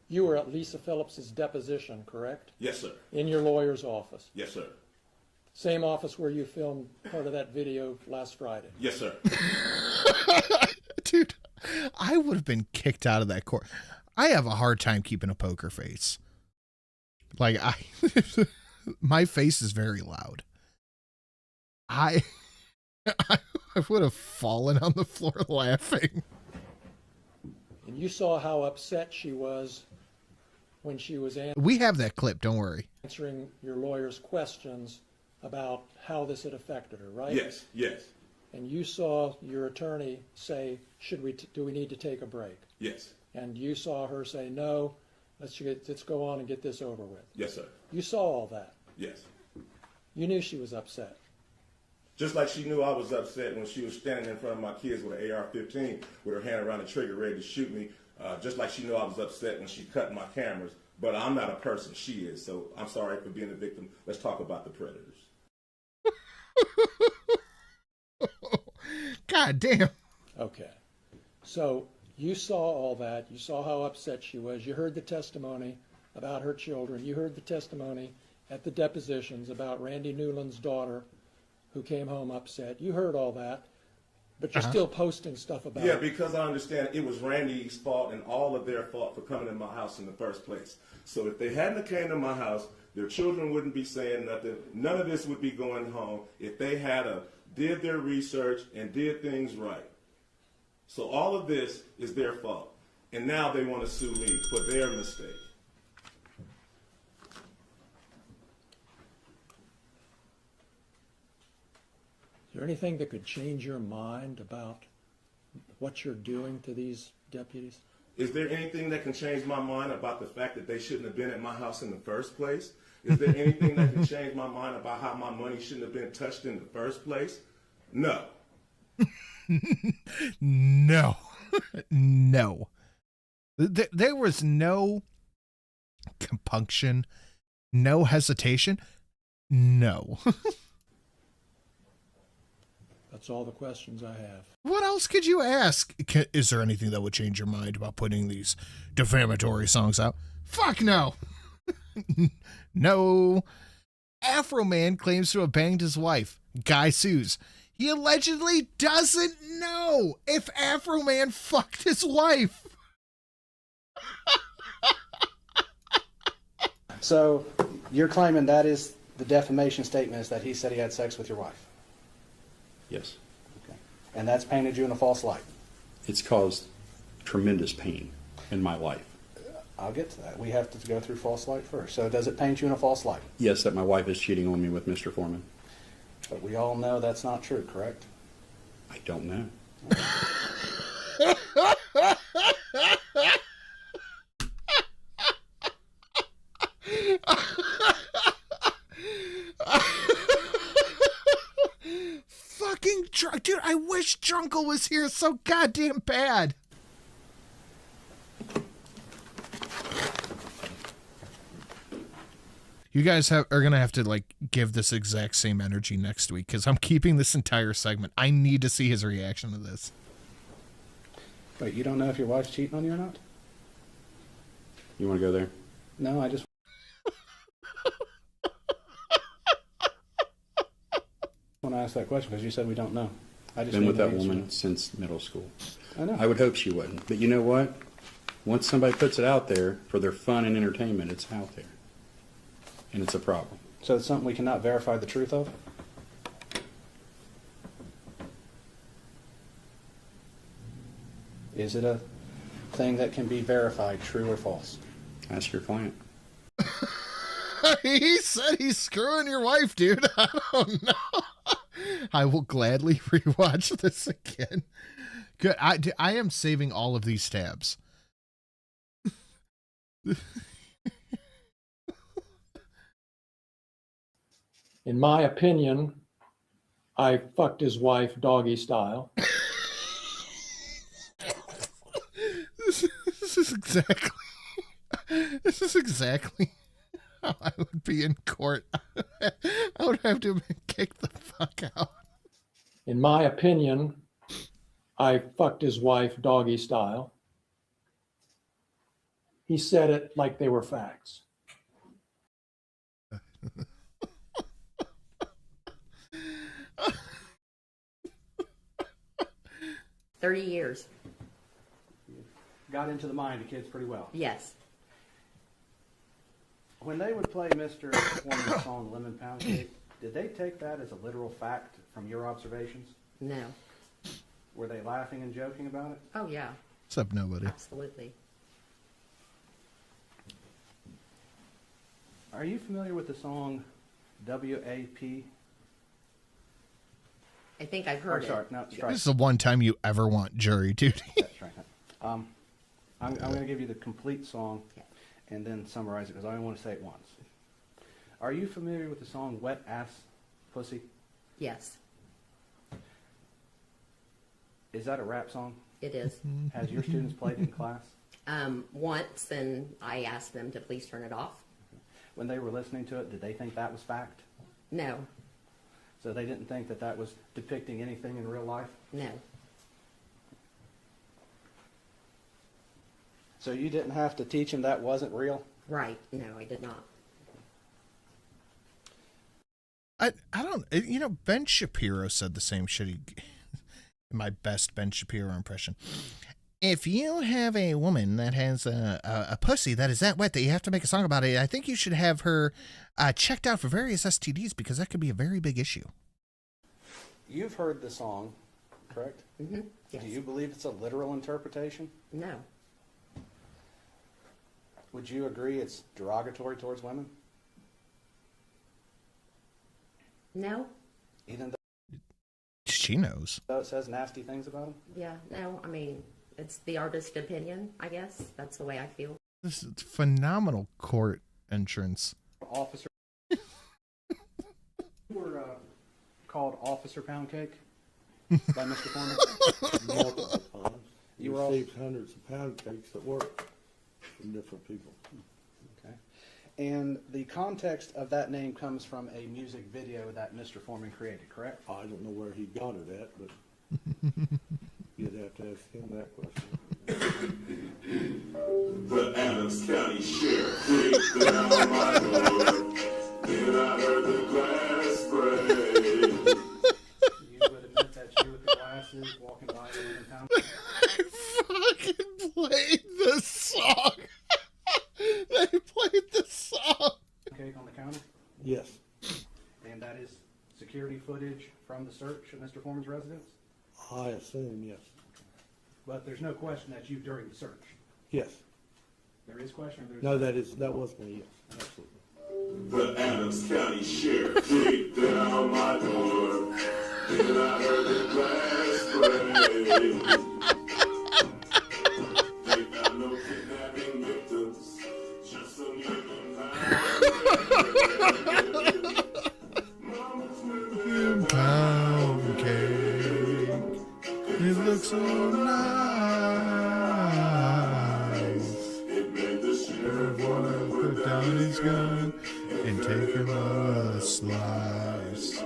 You were at Lisa Phillips's deposition, correct? Yes, sir. In your lawyer's office? Yes, sir. Same office where you filmed part of that video last Friday? Yes, sir. Dude, I would have been kicked out of that court. I have a hard time keeping a poker face. Like, my face is very loud. I would have fallen on the floor laughing. And you saw how upset she was when she was We have that clip, don't worry. answering your lawyer's questions about how this had affected her, right? Yes, yes, And you saw your attorney say, do we need to take a break? yes, And you saw her say, no, let's go on and get this over with. yes, sir. You saw all that. Yes. You knew she was upset. Just like she knew I was upset when she was standing in front of my kids with an AR-15 with her hand around the trigger ready to shoot me. Just like she knew I was upset when she cut my cameras. But I'm not a person, she is. So I'm sorry for being a victim. Let's talk about the predators. God damn. Okay. So you saw all that. You saw how upset she was. You heard the testimony about her children. You heard the testimony at the depositions about Randy Newland's daughter who came home upset. You heard all that, but you're still posting stuff about Yeah, it. because I understand it was Randy's fault and all of their fault for coming in my house in the first place. So if they hadn't came to my house, their children wouldn't be saying nothing. None of this would be going home if they had did their research and did things right. So all of this is their fault. And now they want to sue me for their mistake. Is there anything that could change your mind about what you're doing to these deputies? Is there anything that can change my mind about the fact that they shouldn't have been at my house in the first place? Is there anything that can change my mind about how my money shouldn't have been touched in the first place? No. No. No. There was no compunction, no hesitation. No. That's all the questions I have. What else could you ask? Is there anything that would change your mind about putting these defamatory songs out? Fuck no. No. AFROMAN claims to have banged his wife. Guy sues. He allegedly doesn't know if AFROMAN fucked his wife. So you're claiming that is the defamation statement, is that he said he had sex with your wife? Yes. Okay. And that's painted you in a false light? It's caused tremendous pain in my life. I'll get to that. We have to go through false light first. So does it paint you in a false light? Yes, that my wife is cheating on me with Mr. Foreman. But we all know that's not true, correct? I don't know. Fucking drunk. Dude, I wish Drunkle was here so goddamn bad. You guys are going to have to, like, give this exact same energy next week, because I'm keeping this entire segment. I need to see his reaction to this. Wait, you don't know if your wife's cheating on you or not? You want to go there? No, I just... want to ask that question because you said we don't know. I just been with need that the answer. woman since middle school. I know. I would hope she wouldn't. But you know what? Once somebody puts it out there for their fun and entertainment, it's out there. And it's a problem. So it's something we cannot verify the truth of? Is it a thing that can be verified, true or false? Ask your client. He said he's screwing your wife, dude. I don't know. I will gladly rewatch this again. Good. I am saving all of these tabs. In my opinion, I fucked his wife doggy style. This is exactly how I would be in court. I would have to kick the fuck out. In my opinion, I fucked his wife doggy style. He said it like they were facts. 30 years. Got into the mind of kids pretty well. Yes. When they would play Mr. Foreman's song Lemon Pound Cake, did they take that as a literal fact from your observations? No. Were they laughing and joking about it? Oh, yeah. What's up, nobody? Absolutely. Are you familiar with the song WAP? I think I've heard sorry, it. No, This is the one time you ever want jury duty. That's right. I'm going to give you the complete song and then summarize it because I only want to say it once. Are you familiar with the song Wet Ass Pussy? Yes. Is that a rap song? It is. Has your students played in class? Once, and I asked them to please turn it off. When they were listening to it, did they think that was fact? No. So they didn't think that that was depicting anything in real life? No. So you didn't have to teach them that wasn't real? Right. No, I did not. I don't, you know, Ben Shapiro said the same shit. My best Ben Shapiro impression. If you have a woman that has a pussy that is that wet that you have to make a song about it, I think you should have her checked out for various STDs because that could be a very big issue. You've heard the song, correct? Mm-hmm. Yes. Do you believe it's a literal interpretation? No. Would you agree it's derogatory towards women? No. Even She knows. though it says nasty things about them? Yeah. No. I mean, it's the artist's opinion, I guess. That's the way I feel. This is phenomenal court entrance. Officer. You were called Officer Pound Cake by Mr. Foreman. Multiple times. You received hundreds of pound cakes at work from different people. Okay. And the context of that name comes from a music video that Mr. Foreman created, correct? I don't know where he got it at, but you'd have to ask him that question. The Adams County Sheriff kicked down my door. Then I heard the glass break. You would admit that you with the glasses walking by in town? I fucking played the song. They played the song. Cake on the counter? Yes. And that is security footage from the search of Mr. Foreman's residence? I assume, yes. But there's no question that you during the search? Yes. There is question? Or No, that was me, yes. Absolutely. The Adams County Sheriff kicked down my door. Then I heard the glass break. They found no kidnapping victims, just some living pound cake. It looks so nice. It made the sheriff wanna Put down his gun and take him a slice.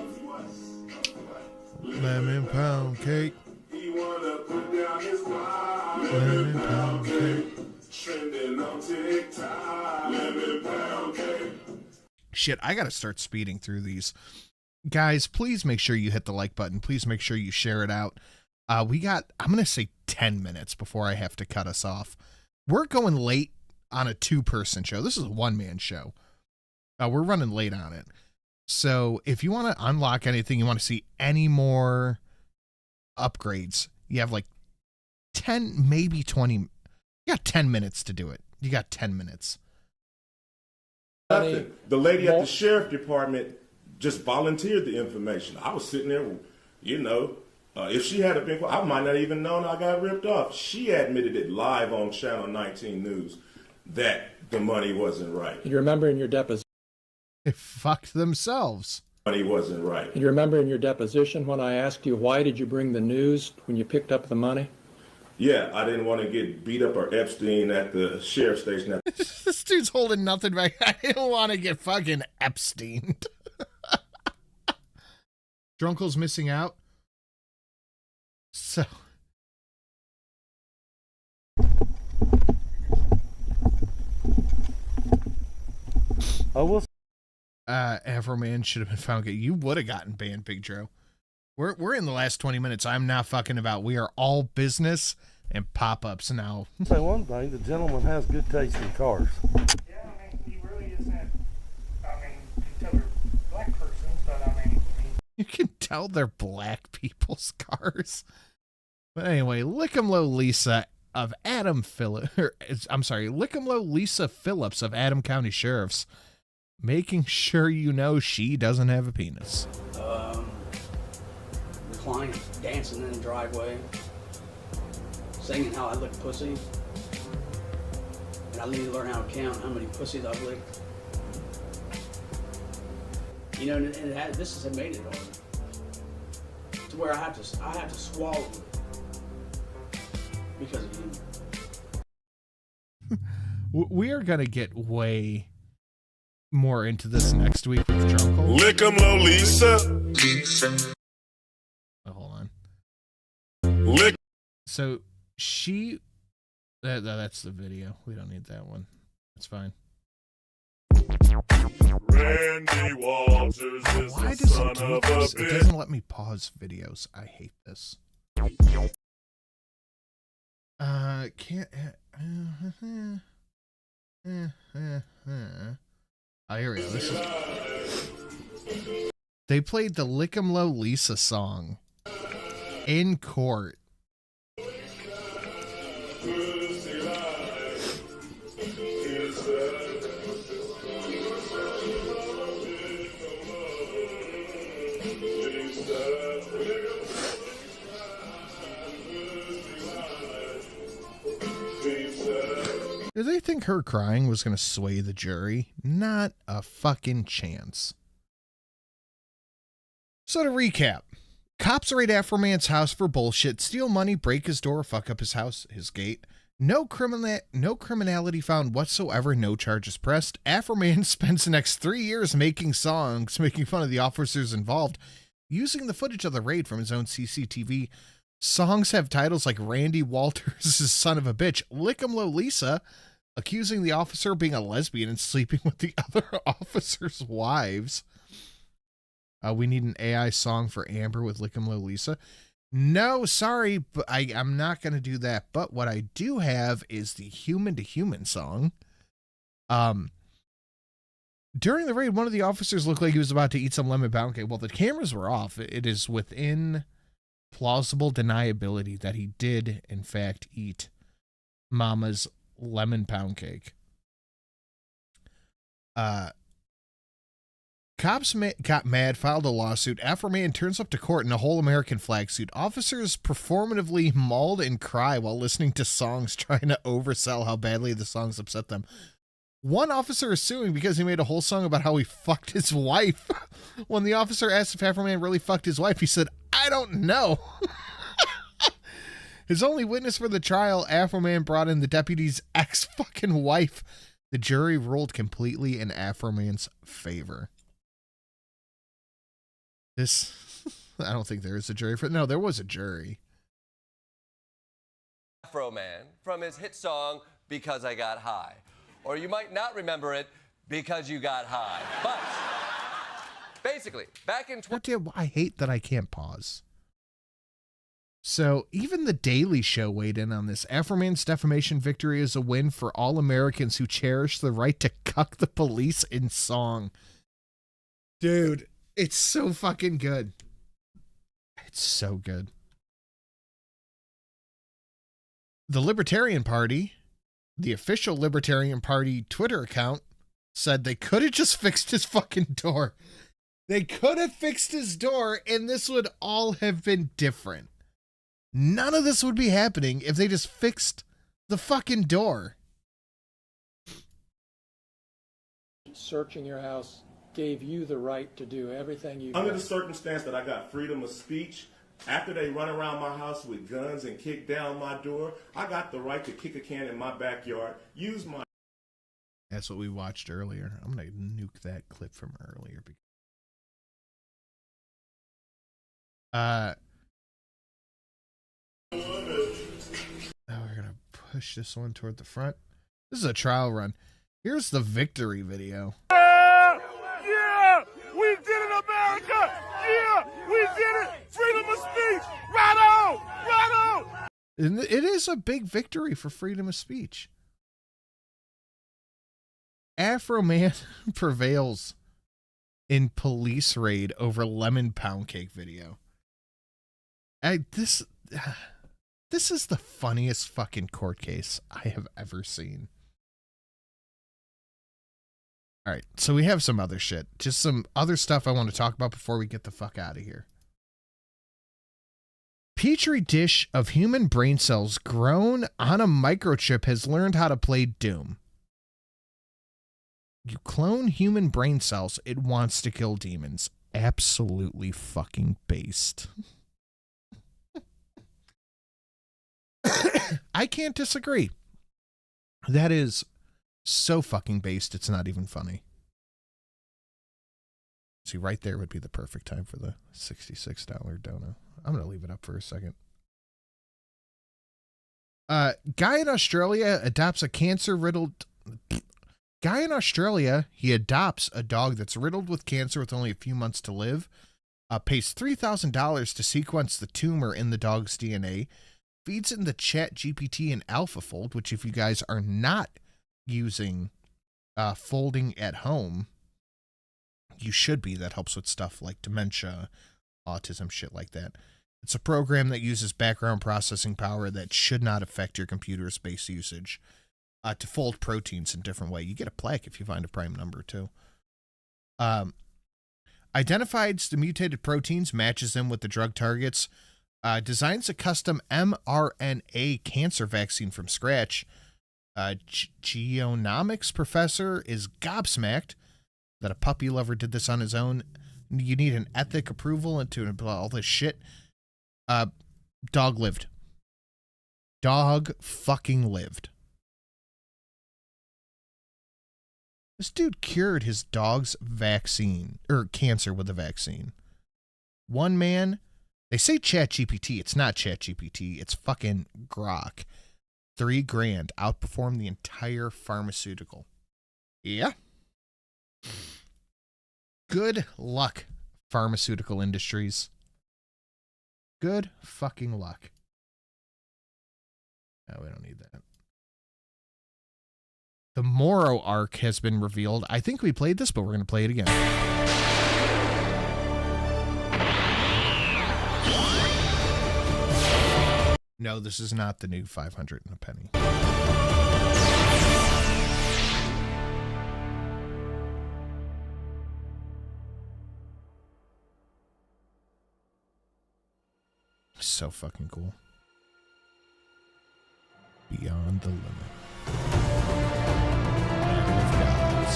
Lemon pound cake. He wanna put down his wife. Lemon pound cake. Trending on TikTok. Lemon pound cake. Shit, I gotta start speeding through these. Guys, please make sure you hit the like button. Please make sure you share it out. We got, I'm gonna say 10 minutes before I have to cut us off. We're going late on a 2-person show. This is a 1-man show. We're running late on it. So if you want to unlock anything, you want to see any more upgrades, you have like 10, maybe 20. You got 10 minutes to do it. You got 10 minutes. Nothing. The lady at the sheriff department just volunteered the information. I was sitting there, you know, if she had been, I might not even known I got ripped off. She admitted it live on Channel 19 News that the money wasn't right. You remember in your deposition? They fucked themselves. Money wasn't right. You remember in your deposition when I asked you why did you bring the news when you picked up the money? Yeah, I didn't want to get beat up or Epstein at the sheriff's station. This dude's holding nothing back. I didn't want to get fucking Epsteined. Drunkle's missing out. So. I will. AFROMAN should have been found. You would have gotten banned, Big Joe. We're in the last 20 minutes. I'm not fucking about. We are all business and pop-ups now. Say one thing, the gentleman has good taste in cars. Yeah, I mean, he really isn't. I mean, you can tell they're black persons, but I mean. You can tell they're black people's cars. But anyway, Lickumlow Lisa of Adam Phillips. I'm sorry, Lickumlow Lisa Phillips of Adam County Sheriffs, making sure you know she doesn't have a penis. The client dancing in the driveway, singing how I lick pussy, and I need to learn how to count how many pussies I've licked. You know, and this has made it hard to where I have to swallow it because of you. We are gonna get way more into this next week with Drunkle. Lick 'em, Lolisa. Hold on. Lick. So she. That's the video. We don't need that one. That's fine. Randy Walters is Why the does son it of do a this? It bitch. doesn't let me pause videos. I hate this. Can't. Oh, here we go. This is. They played the Lickumlow Lisa song in court. think her crying was going to sway the jury? Not a fucking chance. So to recap, cops raid AFROMAN's house for bullshit, steal money, break his door, fuck up his house, his gate. No criminality found whatsoever, no charges pressed. AFROMAN spends the next 3 years making songs, making fun of the officers involved, using the footage of the raid from his own CCTV. Songs have titles like Randy Walters' Son of a Bitch, Lick 'em Lolisa, accusing the officer of being a lesbian and sleeping with the other officers' wives. We need an AI song for Amber with Lick 'em Lolisa. No, sorry, but I'm not going to do that. But what I do have is the Human to Human song. During the raid, one of the officers looked like he was about to eat some lemon pound cake. Well, the cameras were off. It is within plausible deniability that he did, in fact, eat Mama's lemon pound cake. Cops got mad, filed a lawsuit. AFROMAN turns up to court in a whole American flag suit. Officers performatively mauled and cry while listening to songs, trying to oversell how badly the songs upset them. One officer is suing because he made a whole song about how he fucked his wife. When the officer asked if AFROMAN really fucked his wife, he said, "I don't know." His only witness for the trial, AFROMAN brought in the deputy's ex-fucking wife. The jury ruled completely in AFROMAN's favor. This, I don't think there is a jury for, no, there was a jury. AFROMAN from his hit song, Because I Got High. Or you might not remember it because you got high. But basically, back in... I hate that I can't pause. So even The Daily Show weighed in on this. AFROMAN's defamation victory is a win for all Americans who cherish the right to cuck the police in song. Dude, it's so fucking good. It's so good. The Libertarian Party, the official Libertarian Party Twitter account, said they could have just fixed his fucking door. They could have fixed his door and this would all have been different. None of this would be happening if they just fixed the fucking door. Searching your house gave you the right to do everything you Under the circumstance that I got freedom of speech, after they run around my house with guns and kick down my door, I got the right to kick a can in my backyard, use my... That's what we watched earlier. I'm going to nuke that clip from earlier. Now we're going to push this one toward the front. This is a trial run. Here's the victory video. Yeah! We did it, America! Yeah! We did it! Freedom of speech! Right on! Right on! And it is a big victory for freedom of speech. AFROMAN prevails in police raid over lemon pound cake video. This is the funniest fucking court case I have ever seen. All right, so we have some other shit. Just some other stuff I want to talk about before we get the fuck out of here. Petri dish of human brain cells grown on a microchip has learned how to play Doom. You clone human brain cells, it wants to kill demons. Absolutely fucking based. I can't disagree. That is so fucking based, it's not even funny. See, right there would be the perfect time for the $66 dono. I'm going to leave it up for a second. Guy in Australia adopts a cancer-riddled... Guy in Australia, he adopts a dog that's riddled with cancer with only a few months to live, pays $3,000 to sequence the tumor in the dog's DNA, feeds it in the ChatGPT and AlphaFold, which if you guys are not using folding at home, you should be. That helps with stuff like dementia, autism, shit like that. It's a program that uses background processing power that should not affect your computer's space usage to fold proteins in a different way. You get a plaque if you find a prime number too. Identifies the mutated proteins, matches them with the drug targets, designs a custom mRNA cancer vaccine from scratch, Geonomics professor is gobsmacked that a puppy lover did this on his own. You need an ethic approval into all this shit. Dog lived. Dog fucking lived. This dude cured his dog's vaccine, or cancer with a vaccine. One man, they say ChatGPT. It's not ChatGPT. It's fucking Grok. $3,000 outperformed the entire pharmaceutical. Yeah. Good luck, pharmaceutical industries. Good fucking luck. No, we don't need that. The Morrow arc has been revealed. I think we played this, but we're going to play it again. No, this is not the new 500 and a penny. So fucking cool. Beyond the limit. Battle of Gods.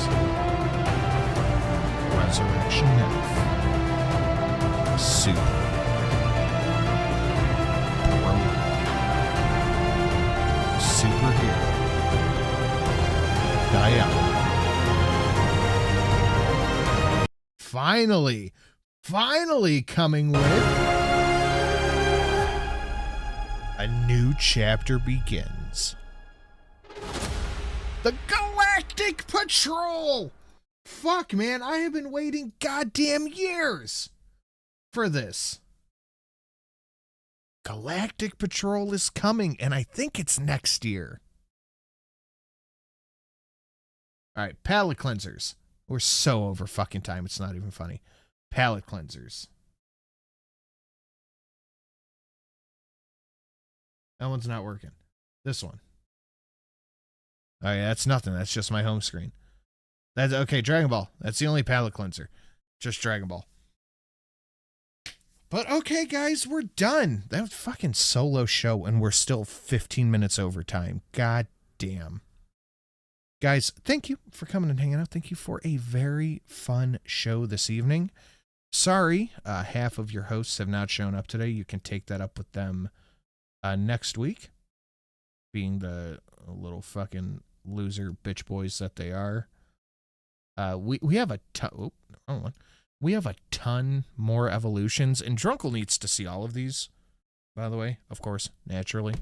Resurrection F. Super. Superhero. DAUM. Finally coming with a new chapter begins. The Galactic Patrol! Fuck, man, I have been waiting goddamn years for this. Galactic Patrol is coming, and I think it's next year. Alright, palate cleansers. We're so over fucking time, it's not even funny. Palate cleansers. That one's not working. This one. Oh yeah, that's nothing. That's just my home screen. That's okay, Dragon Ball. That's the only palate cleanser. Just Dragon Ball. But okay, guys, we're done. That was fucking solo show, and we're still 15 minutes over time. God damn. Guys, thank you for coming and hanging out. Thank you for a very fun show this evening. Sorry, half of your hosts have not shown up today. You can take that up with them next week, being the little fucking loser bitch boys that they are. We have a ton. We have a ton more evolutions, and Drunkle needs to see all of these, by the way, of course, naturally.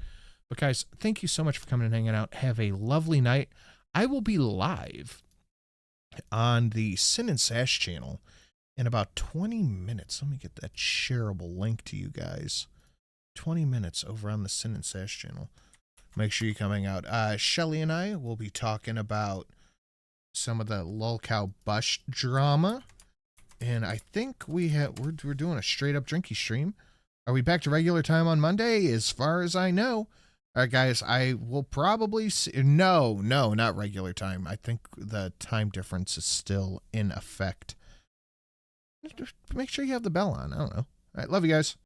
But guys, thank you so much for coming and hanging out. Have a lovely night. I will be live on the Sin and Sash channel in about 20 minutes. Let me get that shareable link to you guys. 20 minutes over on the Sin and Sash channel. Make sure you come hang out. Shelly and I will be talking about some of the Lolcow Bush drama. And I think we're doing a straight up drinky stream. Are we back to regular time on Monday? As far as I know. All right, guys, I will probably see. No, not regular time. I think the time difference is still in effect. Make sure you have the bell on. I don't know. All right, love you guys.